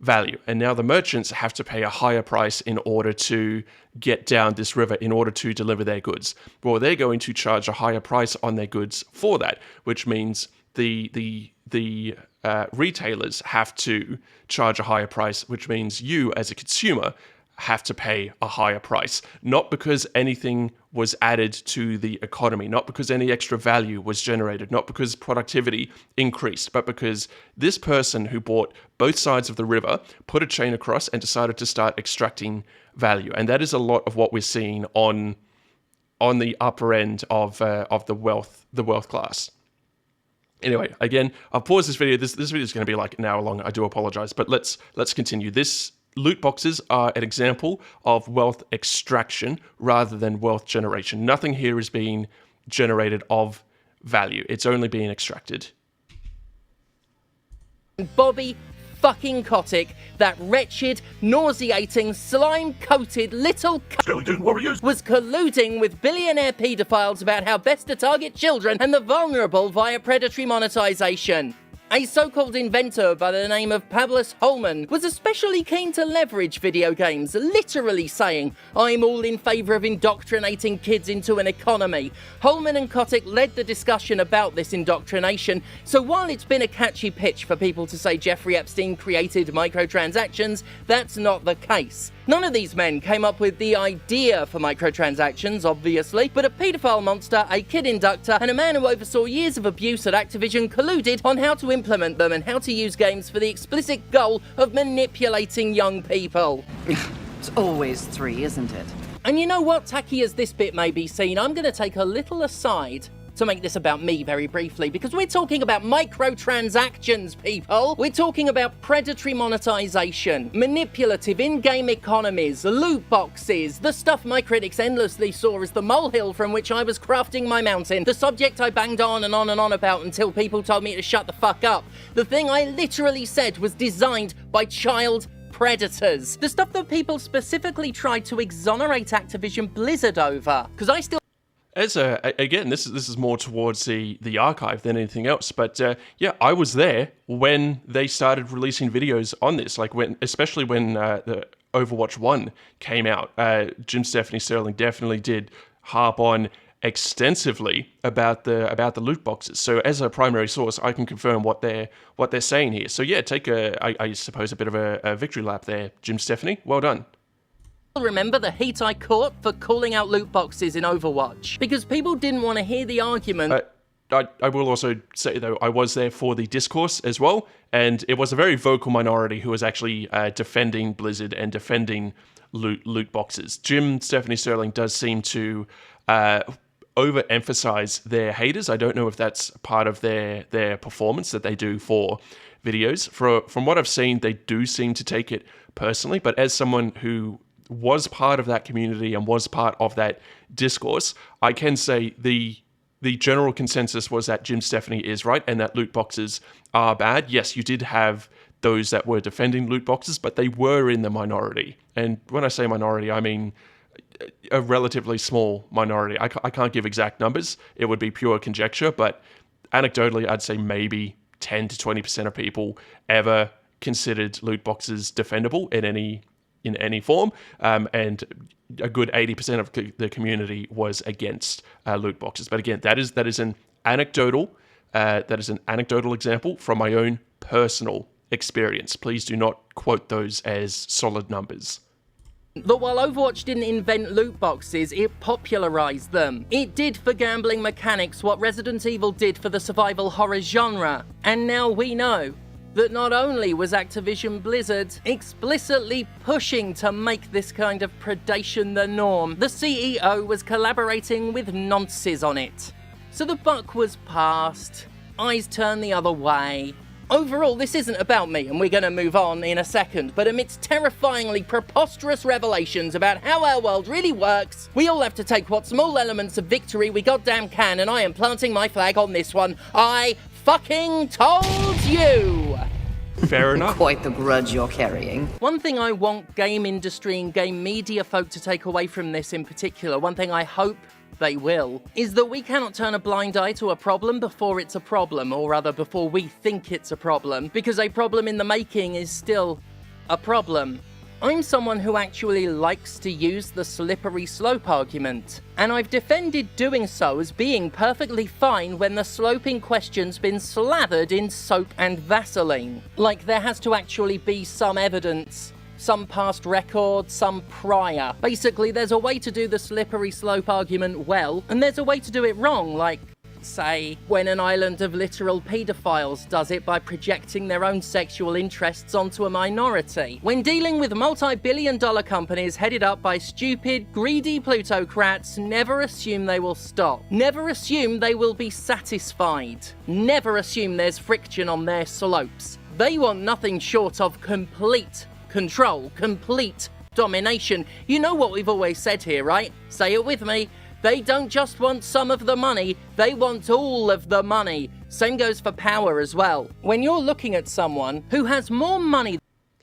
value. And now the merchants have to pay a higher price in order to get down this river, in order to deliver their goods. Well, they're going to charge a higher price on their goods for that, which means the retailers have to charge a higher price, which means you as a consumer have to pay a higher price. Not because anything was added to the economy, not because any extra value was generated, not because productivity increased, but because this person who bought both sides of the river put a chain across and decided to start extracting value. And that is a lot of what we're seeing on the upper end of the wealth class. Anyway, again, I'll pause this video. This video is going to be like an hour long. I do apologize, but let's continue. This loot boxes are an example of wealth extraction rather than wealth generation. Nothing here is being generated of value. It's only being extracted. Bobby fucking Kotick, that wretched, nauseating, slime-coated little Skeleton warriors. was colluding with billionaire paedophiles about how best to target children and the vulnerable via predatory monetization. A so-called inventor by the name of Pablos Holman was especially keen to leverage video games, literally saying, "I'm all in favour of indoctrinating kids into an economy." Holman and Kotick led the discussion about this indoctrination, so while it's been a catchy pitch for people to say Jeffrey Epstein created microtransactions, that's not the case. None of these men came up with the idea for microtransactions, obviously, but a paedophile monster, a kid inductor, and a man who oversaw years of abuse at Activision colluded on how to implement them and how to use games for the explicit goal of manipulating young people. It's always three, isn't it? And you know what, tacky as this bit may be seen, I'm going to take a little aside to make this about me very briefly, because we're talking about microtransactions, people. We're talking about predatory monetization, manipulative in-game economies, loot boxes, the stuff my critics endlessly saw as the molehill from which I was crafting my mountain, the subject I banged on and on and on about until people told me to shut the fuck up. The thing I literally said was designed by child predators. The stuff that people specifically tried to exonerate Activision Blizzard over. Because I still... Again, this is more towards the archive than anything else. But yeah, I was there when they started releasing videos on this. Like especially when the Overwatch 1 came out, Jim Stephanie Stirling definitely did harp on extensively about the loot boxes. So as a primary source, I can confirm what they're saying here. So yeah, take I suppose a bit of a victory lap there, Jim Stephanie. Well done. Remember the heat I caught for calling out loot boxes in Overwatch? Because people didn't want to hear the argument. I will also say, though, I was there for the discourse as well, and it was a very vocal minority who was actually defending Blizzard and defending loot boxes. Jim Stephanie Stirling does seem to overemphasize their haters. I don't know if that's part of their performance that they do for videos. From what I've seen, they do seem to take it personally, but as someone who was part of that community and was part of that discourse, I can say the general consensus was that Jim Stephanie is right and that loot boxes are bad. Yes, you did have those that were defending loot boxes, but they were in the minority. And when I say minority, I mean a relatively small minority. I can't give exact numbers. It would be pure conjecture, but anecdotally, I'd say maybe 10 to 20% of people ever considered loot boxes defendable in any form, and a good 80% of the community was against loot boxes. But again, that is an anecdotal example from my own personal experience. Please do not quote those as solid numbers. But while Overwatch didn't invent loot boxes, it popularized them. It did for gambling mechanics what Resident Evil did for the survival horror genre. And now we know that not only was Activision Blizzard explicitly pushing to make this kind of predation the norm, the CEO was collaborating with nonces on it. So the buck was passed, eyes turned the other way. Overall, this isn't about me, and we're going to move on in a second, but amidst terrifyingly preposterous revelations about how our world really works, we all have to take what small elements of victory we goddamn can, and I am planting my flag on this one. I fucking told you! Fair enough. Quite the grudge you're carrying. One thing I want game industry and game media folk to take away from this in particular, one thing I hope they will, is that we cannot turn a blind eye to a problem before it's a problem, or rather before we think it's a problem, because a problem in the making is still a problem. I'm someone who actually likes to use the slippery slope argument, and I've defended doing so as being perfectly fine when the slope in question's been slathered in soap and Vaseline. Like there has to actually be some evidence, some past record, some prior. Basically, there's a way to do the slippery slope argument well, and there's a way to do it wrong, like, say, when an island of literal paedophiles does it by projecting their own sexual interests onto a minority. When dealing with multi-billion-dollar companies headed up by stupid, greedy plutocrats, never assume they will stop. Never assume they will be satisfied. Never assume there's friction on their slopes. They want nothing short of complete control, complete domination. You know what we've always said here, right? Say it with me. They don't just want some of the money, they want all of the money. Same goes for power as well. When you're looking at someone who has more money...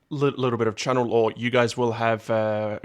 Little bit of channel lore. You guys will have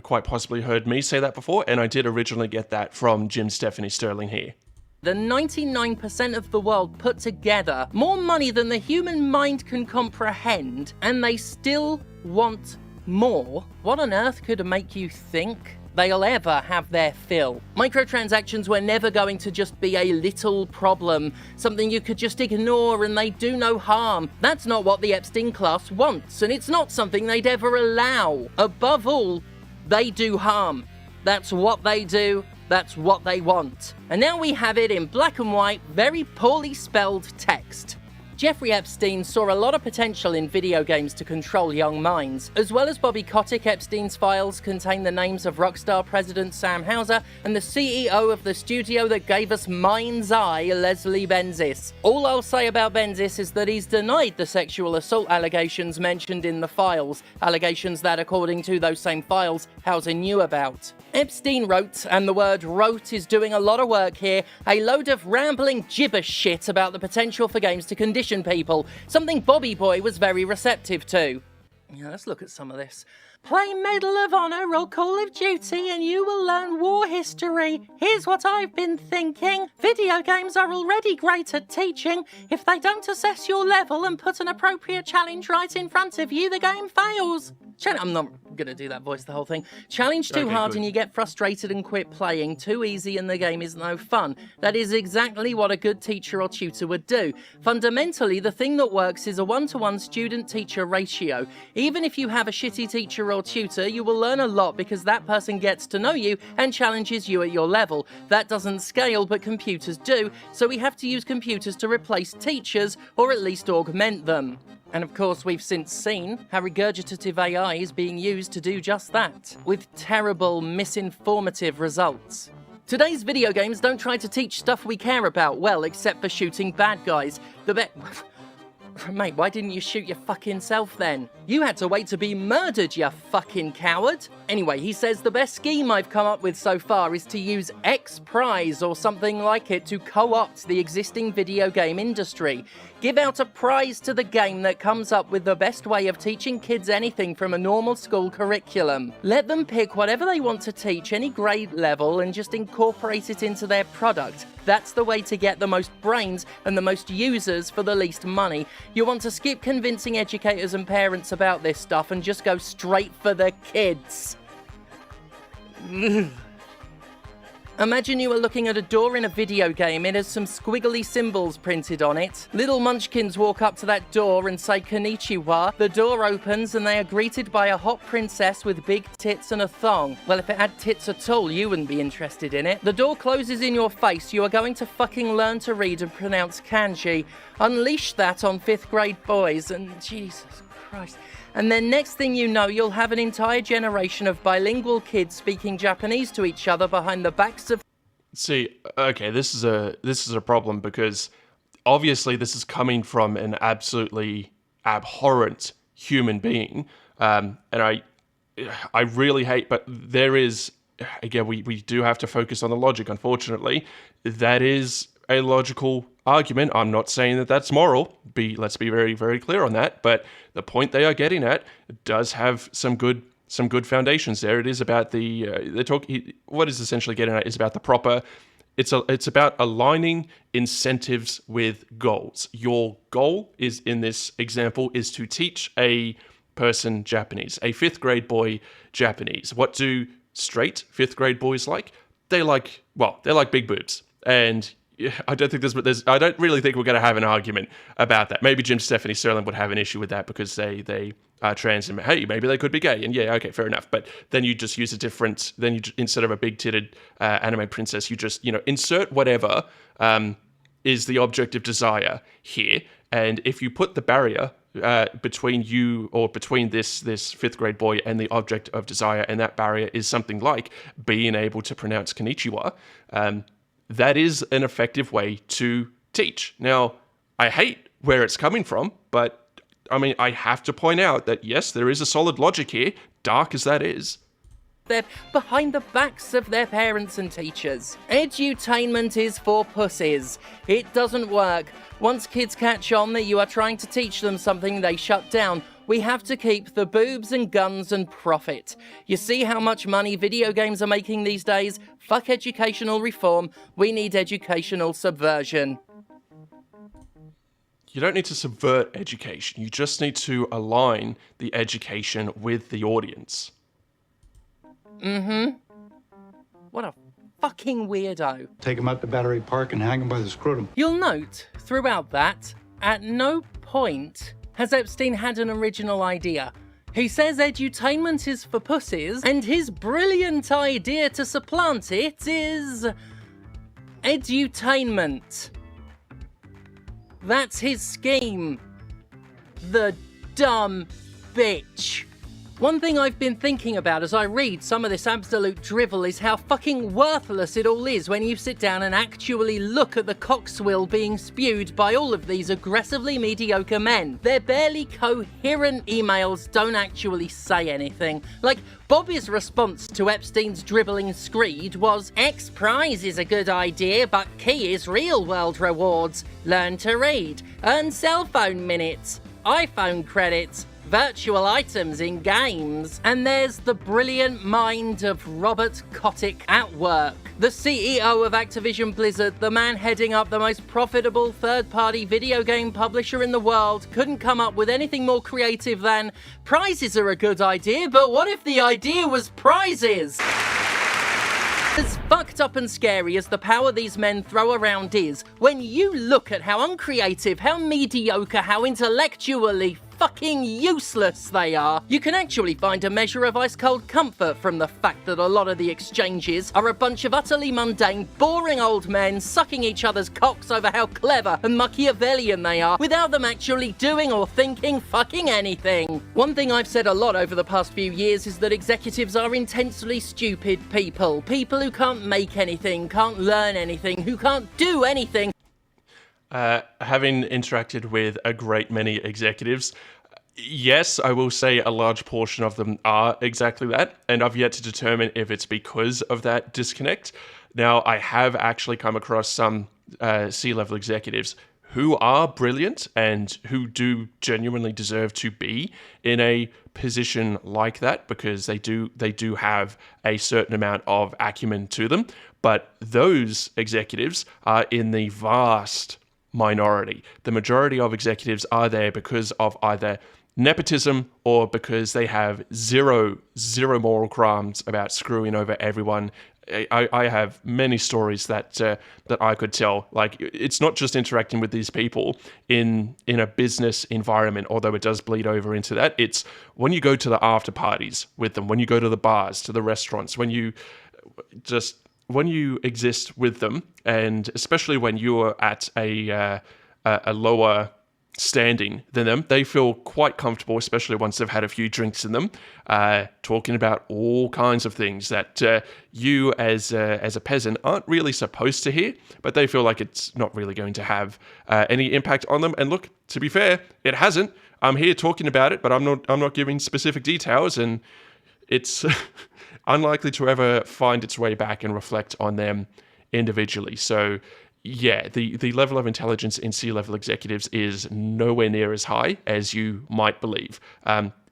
quite possibly heard me say that before, and I did originally get that from Jim Stephanie Stirling here. The 99% of the world put together, more money than the human mind can comprehend, and they still want more. What on earth could make you think they'll ever have their fill? Microtransactions were never going to just be a little problem, something you could just ignore and they do no harm. That's not what the Epstein class wants, and it's not something they'd ever allow. Above all, they do harm. That's what they do. That's what they want. And now we have it in black and white, very poorly spelled text. Jeffrey Epstein saw a lot of potential in video games to control young minds. As well as Bobby Kotick, Epstein's files contain the names of Rockstar president Sam Houser and the CEO of the studio that gave us Mind's Eye, Leslie Benzies. All I'll say about Benzies is that he's denied the sexual assault allegations mentioned in the files, allegations that, according to those same files, Houser knew about. Epstein wrote, and the word wrote is doing a lot of work here, a load of rambling gibber shit about the potential for games to condition people, something Bobby Boy was very receptive to. Yeah, let's look at some of this. Play Medal of Honor or Call of Duty and you will learn war history. Here's what I've been thinking. Video games are already great at teaching. If they don't assess your level and put an appropriate challenge right in front of you, the game fails. I'm not going to do that voice the whole thing. Challenge too hard and you get frustrated and quit playing. Too easy and the game is no fun. That is exactly what a good teacher or tutor would do. Fundamentally, the thing that works is a one-to-one student-teacher ratio. Even if you have a shitty teacher or tutor, you will learn a lot because that person gets to know you and challenges you at your level. That doesn't scale, but computers do, so we have to use computers to replace teachers or at least augment them. And of course, we've since seen how regurgitative AI is being used to do just that, with terrible, misinformative results. Today's video games don't try to teach stuff we care about well, except for shooting bad guys. Mate, why didn't you shoot your fucking self then? You had to wait to be murdered, you fucking coward. Anyway, he says the best scheme I've come up with so far is to use X Prize or something like it to co-opt the existing video game industry. Give out a prize to the game that comes up with the best way of teaching kids anything from a normal school curriculum. Let them pick whatever they want to teach, any grade level, and just incorporate it into their product. That's the way to get the most brains and the most users for the least money. You want to skip convincing educators and parents about this stuff and just go straight for the kids. Imagine you are looking at a door in a video game. It has some squiggly symbols printed on it. Little munchkins walk up to that door and say konnichiwa. The door opens and they are greeted by a hot princess with big tits and a thong. Well, if it had tits at all, you wouldn't be interested in it. The door closes in your face. You are going to fucking learn to read and pronounce kanji. Unleash that on 5th grade boys and Jesus Christ. And then next thing you know, you'll have an entire generation of bilingual kids speaking Japanese to each other behind the backs of... See, okay, this is a problem because obviously this is coming from an absolutely abhorrent human being, and I really hate, but there is, again, we do have to focus on the logic, unfortunately. That is a logical argument. I'm not saying that that's moral. Let's be very, very clear on that. But the point they are getting at does have some good foundations there. It is about what is essentially getting at is about the proper. It's about aligning incentives with goals. Your goal is, in this example, is to teach a person Japanese, a 5th grade boy Japanese. What do straight 5th grade boys like? They like big boobs. And I don't really think we're going to have an argument about that. Maybe Jim Stephanie Stirling would have an issue with that because they are trans and hey, maybe they could be gay. And yeah, okay, fair enough. But then you just use instead of a big-titted anime princess, you just, insert whatever is the object of desire here. And if you put the barrier between you or between this 5th grade boy and the object of desire, and that barrier is something like being able to pronounce konnichiwa, that is an effective way to teach. Now, I hate where it's coming from, but I mean, I have to point out that yes, there is a solid logic here, dark as that is. They're behind the backs of their parents and teachers. Edutainment is for pussies. It doesn't work. Once kids catch on that you are trying to teach them something, they shut down. We have to keep the boobs and guns and profit. You see how much money video games are making these days? Fuck educational reform. We need educational subversion. You don't need to subvert education. You just need to align the education with the audience. What a fucking weirdo. Take him out to Battery Park and hang him by the scrotum. You'll note, throughout that, at no point has Epstein had an original idea. He says edutainment is for pussies, and his brilliant idea to supplant it is... edutainment. That's his scheme. The dumb bitch. One thing I've been thinking about as I read some of this absolute drivel is how fucking worthless it all is when you sit down and actually look at the cockswill being spewed by all of these aggressively mediocre men. Their barely coherent emails don't actually say anything. Like, Bobby's response to Epstein's dribbling screed was, X Prize is a good idea, but key is real-world rewards. Learn to read. Earn cell phone minutes. iPhone credits. virtual items in games. And there's the brilliant mind of Robert Kotick at work. The CEO of Activision Blizzard, the man heading up the most profitable third-party video game publisher in the world, couldn't come up with anything more creative than, prizes are a good idea, but what if the idea was prizes? As fucked up and scary as the power these men throw around is, when you look at how uncreative, how mediocre, how intellectually fucking useless they are, you can actually find a measure of ice-cold comfort from the fact that a lot of the exchanges are a bunch of utterly mundane, boring old men sucking each other's cocks over how clever and Machiavellian they are, without them actually doing or thinking fucking anything. One thing I've said a lot over the past few years is that executives are intensely stupid people. People who can't make anything, can't learn anything, who can't do anything. Having interacted with a great many executives, yes, I will say a large portion of them are exactly that, and I've yet to determine if it's because of that disconnect. Now, I have actually come across some C-level executives who are brilliant and who do genuinely deserve to be in a position like that, because they do have a certain amount of acumen to them, but those executives are in the vast minority. The majority of executives are there because of either nepotism or because they have zero moral qualms about screwing over everyone. I have many stories that I could tell. Like, it's not just interacting with these people in a business environment, although it does bleed over into that. It's when you go to the after parties with them, when you go to the bars, to the restaurants, when you exist with them, and especially when you are at a lower standing than them, they feel quite comfortable, especially once they've had a few drinks in them, talking about all kinds of things that you as a peasant aren't really supposed to hear, but they feel like it's not really going to have any impact on them. And look, to be fair, it hasn't. I'm here talking about it, but I'm not giving specific details, and it's unlikely to ever find its way back and reflect on them individually. So yeah, the level of intelligence in C-level executives is nowhere near as high as you might believe.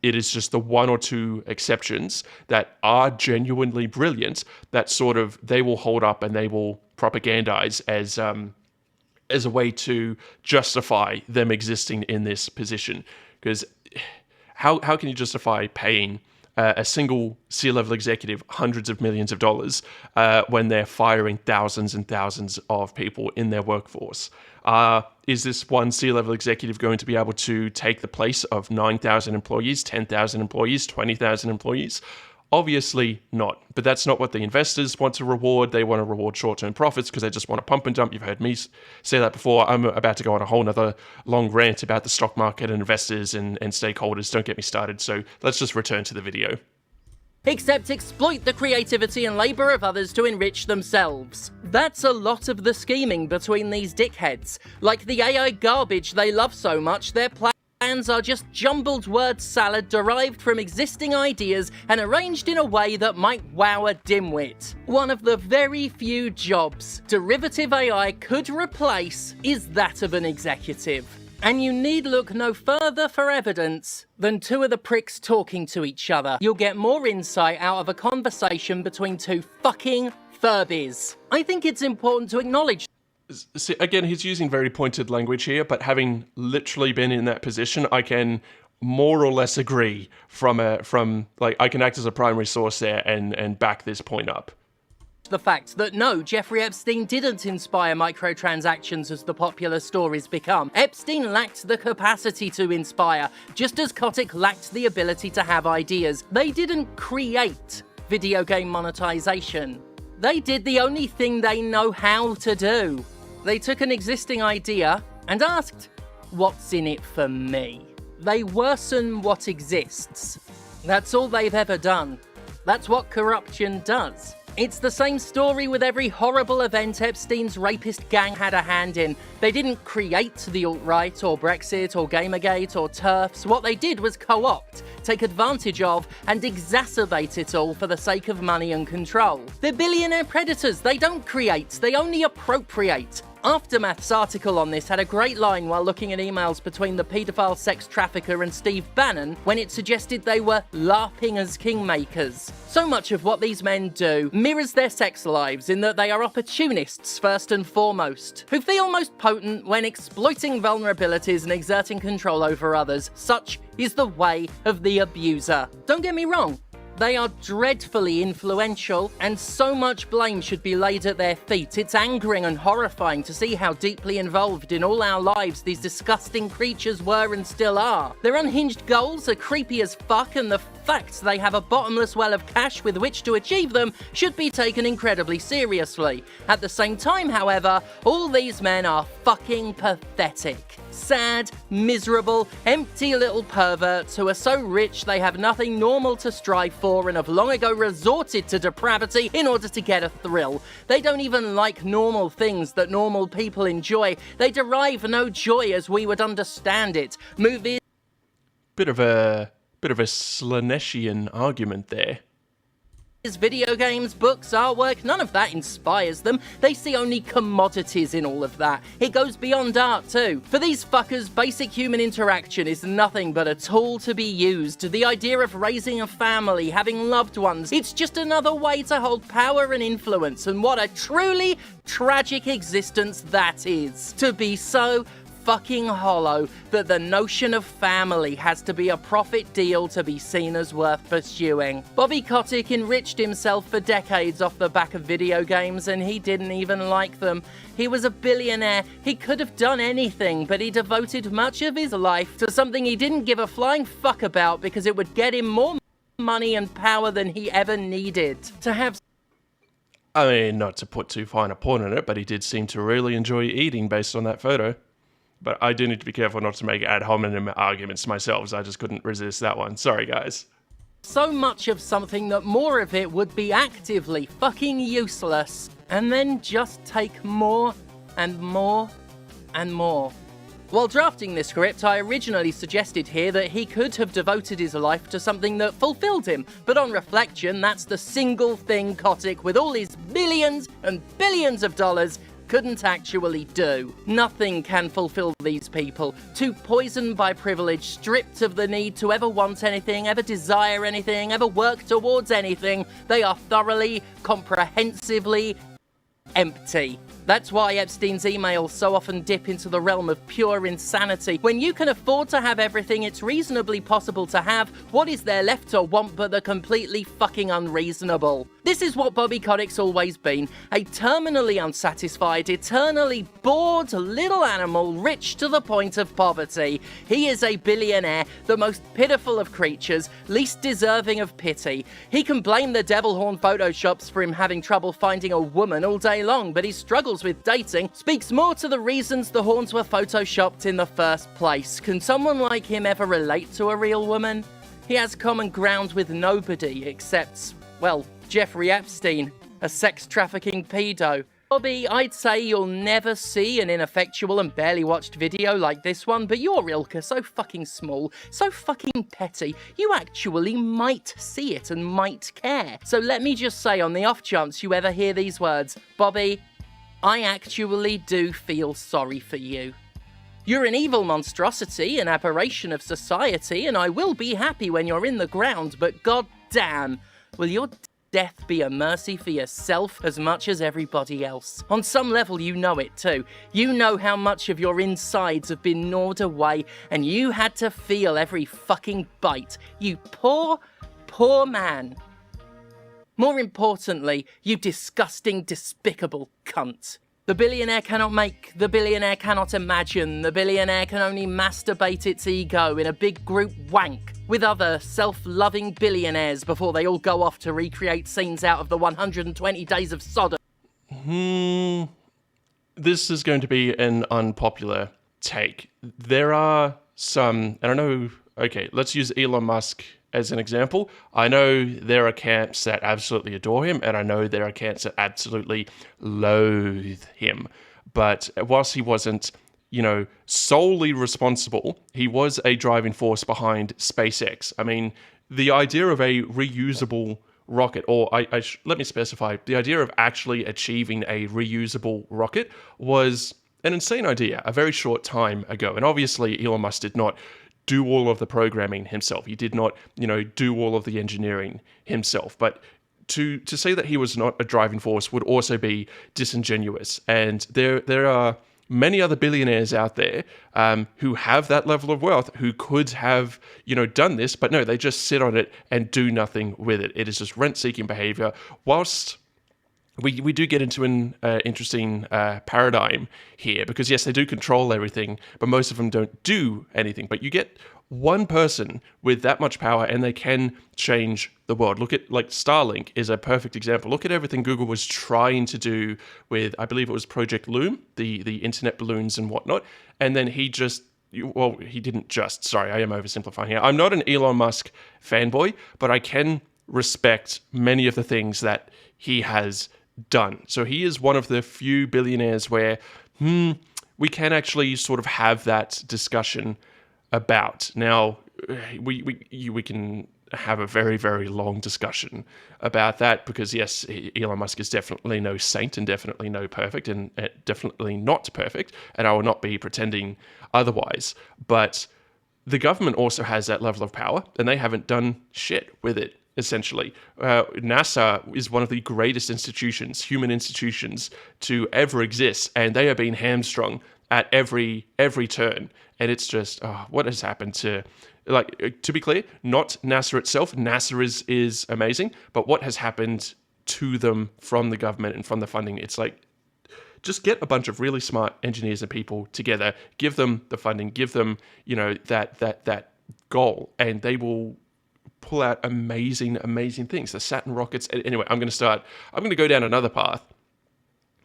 It is just the one or two exceptions that are genuinely brilliant that sort of they will hold up and they will propagandize as a way to justify them existing in this position. Because how can you justify paying a single C-level executive hundreds of millions of dollars when they're firing thousands and thousands of people in their workforce? Is this one C-level executive going to be able to take the place of 9,000 employees, 10,000 employees, 20,000 employees? Obviously not. But that's not what the investors want to reward. They want to reward short-term profits because they just want to pump and dump. You've heard me say that before. I'm about to go on a whole nother long rant about the stock market and investors and stakeholders. Don't get me started. So let's just return to the video. Except exploit the creativity and labour of others to enrich themselves. That's a lot of the scheming between these dickheads. Like the AI garbage they love so much, their plans are just jumbled word salad derived from existing ideas and arranged in a way that might wow a dimwit. One of the very few jobs derivative AI could replace is that of an executive. And you need look no further for evidence than two of the pricks talking to each other. You'll get more insight out of a conversation between two fucking Furbies. I think it's important to acknowledge. See, again, he's using very pointed language here, but having literally been in that position, I can more or less agree from I can act as a primary source there and back this point up. The fact that no, Jeffrey Epstein didn't inspire microtransactions as the popular stories become. Epstein lacked the capacity to inspire, just as Kotick lacked the ability to have ideas. They didn't create video game monetization. They did the only thing they know how to do. They took an existing idea and asked, what's in it for me? They worsen what exists. That's all they've ever done. That's what corruption does. It's the same story with every horrible event Epstein's rapist gang had a hand in. They didn't create the alt-right or Brexit or Gamergate or TERFs. What they did was co-opt, take advantage of, and exacerbate it all for the sake of money and control. They're billionaire predators. They don't create, they only appropriate. Aftermath's article on this had a great line while looking at emails between the paedophile sex trafficker and Steve Bannon when it suggested they were LARPing as kingmakers. So much of what these men do mirrors their sex lives in that they are opportunists first and foremost, who feel most potent when exploiting vulnerabilities and exerting control over others. Such is the way of the abuser. Don't get me wrong, they are dreadfully influential, and so much blame should be laid at their feet. It's angering and horrifying to see how deeply involved in all our lives these disgusting creatures were and still are. Their unhinged goals are creepy as fuck, and the fact they have a bottomless well of cash with which to achieve them should be taken incredibly seriously. At the same time, however, all these men are fucking pathetic. Sad, miserable, empty little perverts who are so rich they have nothing normal to strive for and have long ago resorted to depravity in order to get a thrill. They don't even like normal things that normal people enjoy. They derive no joy as we would understand it. Movies... Bit of a Slaneshian argument there. Video games, books, artwork, none of that inspires them. They see only commodities in all of that. It goes beyond art too. For these fuckers, basic human interaction is nothing but a tool to be used. The idea of raising a family, having loved ones, it's just another way to hold power and influence, and what a truly tragic existence that is. To be so fucking hollow that the notion of family has to be a profit deal to be seen as worth pursuing. Bobby Kotick enriched himself for decades off the back of video games, and he didn't even like them. He was a billionaire. He could have done anything, but he devoted much of his life to something he didn't give a flying fuck about because it would get him more money and power than he ever needed. To have... I mean, not to put too fine a point on it, but he did seem to really enjoy eating based on that photo. But I do need to be careful not to make ad hominem arguments myself, so I just couldn't resist that one. Sorry, guys. So much of something that more of it would be actively fucking useless, and then just take more and more and more. While drafting this script, I originally suggested here that he could have devoted his life to something that fulfilled him, but on reflection, that's the single thing Kotick, with all his billions and billions of dollars, couldn't actually do. Nothing can fulfill these people. Too poisoned by privilege, stripped of the need to ever want anything, ever desire anything, ever work towards anything. They are thoroughly, comprehensively empty. That's why Epstein's emails so often dip into the realm of pure insanity. When you can afford to have everything it's reasonably possible to have, what is there left to want but the completely fucking unreasonable? This is what Bobby Kotick's always been. A terminally unsatisfied, eternally bored little animal rich to the point of poverty. He is a billionaire, the most pitiful of creatures, least deserving of pity. He can blame the devil horn photoshops for him having trouble finding a woman all day long, but his struggles with dating speaks more to the reasons the horns were photoshopped in the first place. Can someone like him ever relate to a real woman? He has common ground with nobody except, well, Jeffrey Epstein, a sex trafficking pedo. Bobby, I'd say you'll never see an ineffectual and barely watched video like this one, but your ilk are so fucking small, so fucking petty, you actually might see it and might care. So let me just say, on the off chance you ever hear these words, Bobby, I actually do feel sorry for you. You're an evil monstrosity, an aberration of society, and I will be happy when you're in the ground, but goddamn, will your death be a mercy for yourself as much as everybody else? On some level, you know it too. You know how much of your insides have been gnawed away, and you had to feel every fucking bite. You poor, poor man. More importantly, you disgusting, despicable cunt. The billionaire cannot make, the billionaire cannot imagine, the billionaire can only masturbate its ego in a big group wank with other self-loving billionaires before they all go off to recreate scenes out of the 120 Days of Sodom. This is going to be an unpopular take. There are some, and I know, okay, let's use Elon Musk as an example. I know there are camps that absolutely adore him, and I know there are camps that absolutely loathe him. But whilst he wasn't, solely responsible, he was a driving force behind SpaceX. I mean, the idea of a reusable rocket, or let me specify, the idea of actually achieving a reusable rocket was an insane idea a very short time ago. And obviously, Elon Musk did not do all of the programming himself. He did not, do all of the engineering himself. But to say that he was not a driving force would also be disingenuous. And there are many other billionaires out there who have that level of wealth who could have, done this, but no, they just sit on it and do nothing with it. It is just rent-seeking behavior. Whilst we do get into an interesting paradigm here, because yes, they do control everything, but most of them don't do anything. But you get one person with that much power and they can change the world. Look at, like, Starlink is a perfect example. Look at everything Google was trying to do with, I believe it was Project Loom, the internet balloons and whatnot. And then he didn't just, sorry, I am oversimplifying here. I'm not an Elon Musk fanboy, but I can respect many of the things that he has done. So he is one of the few billionaires where we can actually sort of have that discussion about. Now, we can have a very, very long discussion about that, because yes, Elon Musk is definitely no saint and definitely no perfect and definitely not perfect, and I will not be pretending otherwise. But the government also has that level of power, and they haven't done shit with it. Essentially, NASA is one of the greatest institutions, human institutions, to ever exist, and they are being hamstrung at every turn. And it's just, what has happened to, to be clear, not NASA itself. NASA is amazing, but what has happened to them from the government and from the funding? It's like, just get a bunch of really smart engineers and people together, give them the funding, give them, that goal, and they will pull out amazing things. The Saturn rockets. Anyway, I'm going to go down another path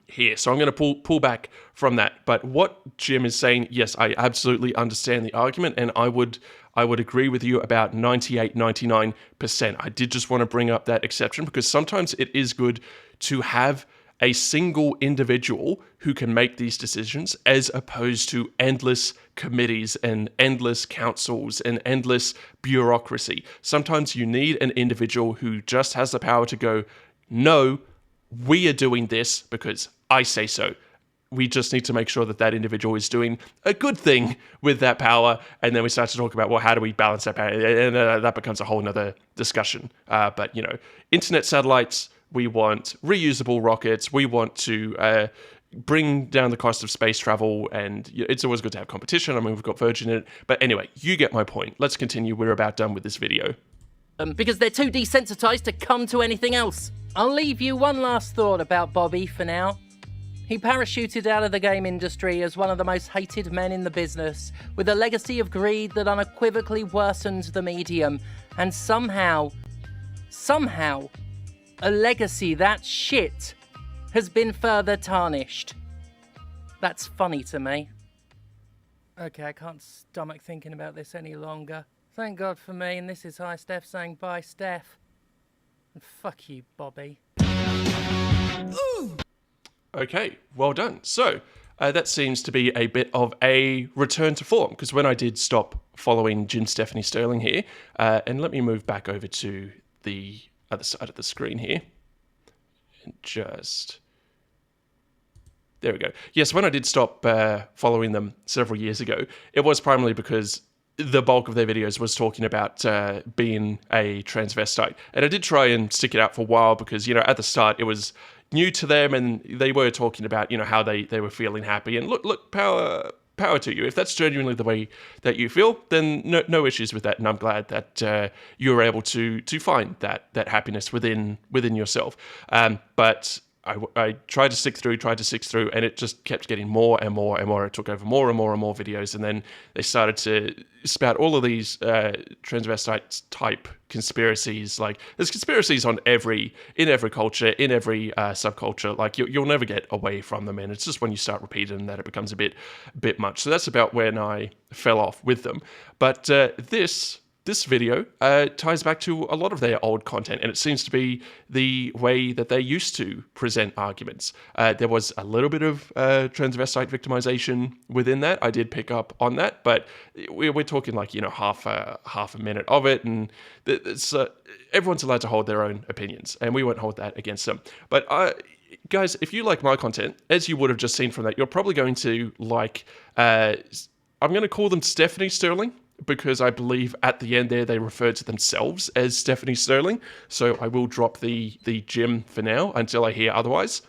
here. So I'm going to pull back from that. But what Jim is saying, yes, I absolutely understand the argument, and I would agree with you about 98, 99%. I did just want to bring up that exception, because sometimes it is good to have a single individual who can make these decisions, as opposed to endless committees and endless councils and endless bureaucracy. Sometimes you need an individual who just has the power to go, no, we are doing this because I say so. We just need to make sure that that individual is doing a good thing with that power. And then we start to talk about, well, how do we balance that power? And that becomes a whole nother discussion. But, internet satellites, we want reusable rockets. We want to bring down the cost of space travel. And it's always good to have competition. I mean, we've got Virgin in it. But anyway, you get my point. Let's continue. We're about done with this video. Because they're too desensitized to come to anything else. I'll leave you one last thought about Bobby for now. He parachuted out of the game industry as one of the most hated men in the business, with a legacy of greed that unequivocally worsened the medium, and somehow, a legacy that shit has been further tarnished. That's funny to me. Okay, I can't stomach thinking about this any longer. Thank God for me, and this is Hi Steph saying bye, Steph. And fuck you, Bobby. Okay, well done. So, that seems to be a bit of a return to form, because when I did stop following Jim Stephanie Stirling here, and let me move back over to the other side of the screen here, and just... There we go. Yes, when I did stop following them several years ago, it was primarily because the bulk of their videos was talking about being a transvestite. And I did try and stick it out for a while because, at the start it was new to them and they were talking about, how they were feeling happy. And look, power to you. If that's genuinely the way that you feel, then no issues with that. And I'm glad that you were able to find that happiness within yourself. But I tried to stick through, and it just kept getting more and more and more. It took over more and more and more videos, and then they started to spout all of these transvestite type conspiracies. Like, there's conspiracies in every culture, in every subculture. Like, you'll never get away from them, and it's just when you start repeating them that it becomes a bit much. So that's about when I fell off with them. But this this video ties back to a lot of their old content, and it seems to be the way that they used to present arguments. There was a little bit of transvestite victimization within that. I did pick up on that, but we're talking like, half a minute of it, and it's, everyone's allowed to hold their own opinions, and we won't hold that against them. But guys, if you like my content, as you would have just seen from that, you're probably going to like, I'm going to call them Stephanie Stirling, because I believe at the end there they refer to themselves as Stephanie Stirling. So I will drop the Jim for now until I hear otherwise.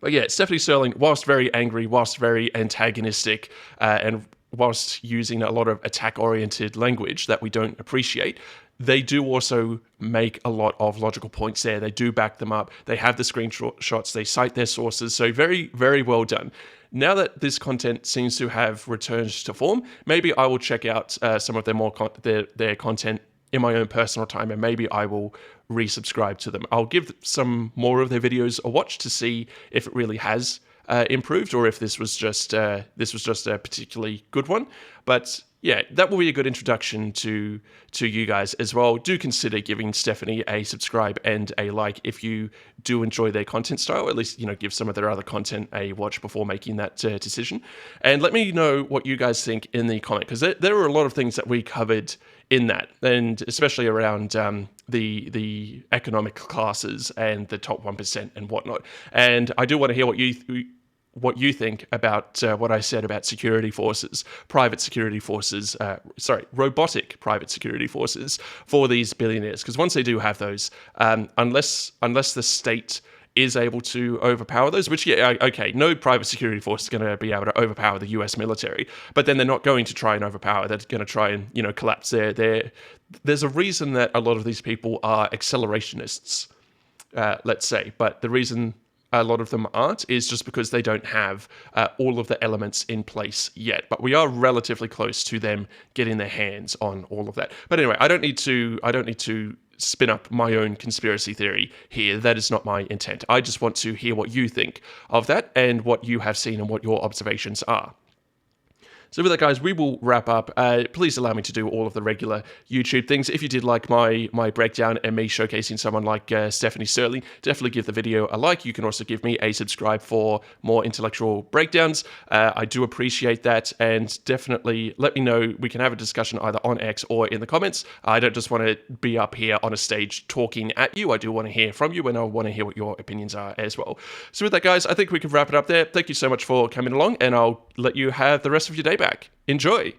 But yeah, Stephanie Stirling, whilst very angry, whilst very antagonistic, and whilst using a lot of attack-oriented language that we don't appreciate, they do also make a lot of logical points there. They do back them up. They have the screenshots. They cite their sources. So very, very well done. Now that this content seems to have returned to form, maybe I will check out some of their content in my own personal time, and maybe I will resubscribe to them. I'll give some more of their videos a watch to see if it really has improved, or if this was just a particularly good one. But yeah, that will be a good introduction to you guys as well. Do consider giving Stephanie a subscribe and a like if you do enjoy their content style. At least, give some of their other content a watch before making that decision. And let me know what you guys think in the comment, because there were a lot of things that we covered in that, and especially around the economic classes and the top 1% and whatnot. And I do want to hear what you think about what I said about security forces, robotic private security forces for these billionaires. Because once they do have those, unless the state is able to overpower those, which, no private security force is going to be able to overpower the US military, but then they're not going to try and overpower, they're going to try and, collapse there's a reason that a lot of these people are accelerationists, let's say, but the reason a lot of them aren't is just because they don't have all of the elements in place yet. But we are relatively close to them getting their hands on all of that. But anyway, I don't need to spin up my own conspiracy theory here. That is not my intent. I just want to hear what you think of that and what you have seen and what your observations are. So with that, guys, we will wrap up. Please allow me to do all of the regular YouTube things. If you did like my breakdown and me showcasing someone like Stephanie Stirling, definitely give the video a like. You can also give me a subscribe for more intellectual breakdowns. I do appreciate that, and definitely let me know. We can have a discussion either on X or in the comments. I don't just want to be up here on a stage talking at you. I do want to hear from you, and I want to hear what your opinions are as well. So with that, guys, I think we can wrap it up there. Thank you so much for coming along, and I'll let you have the rest of your day back. Enjoy!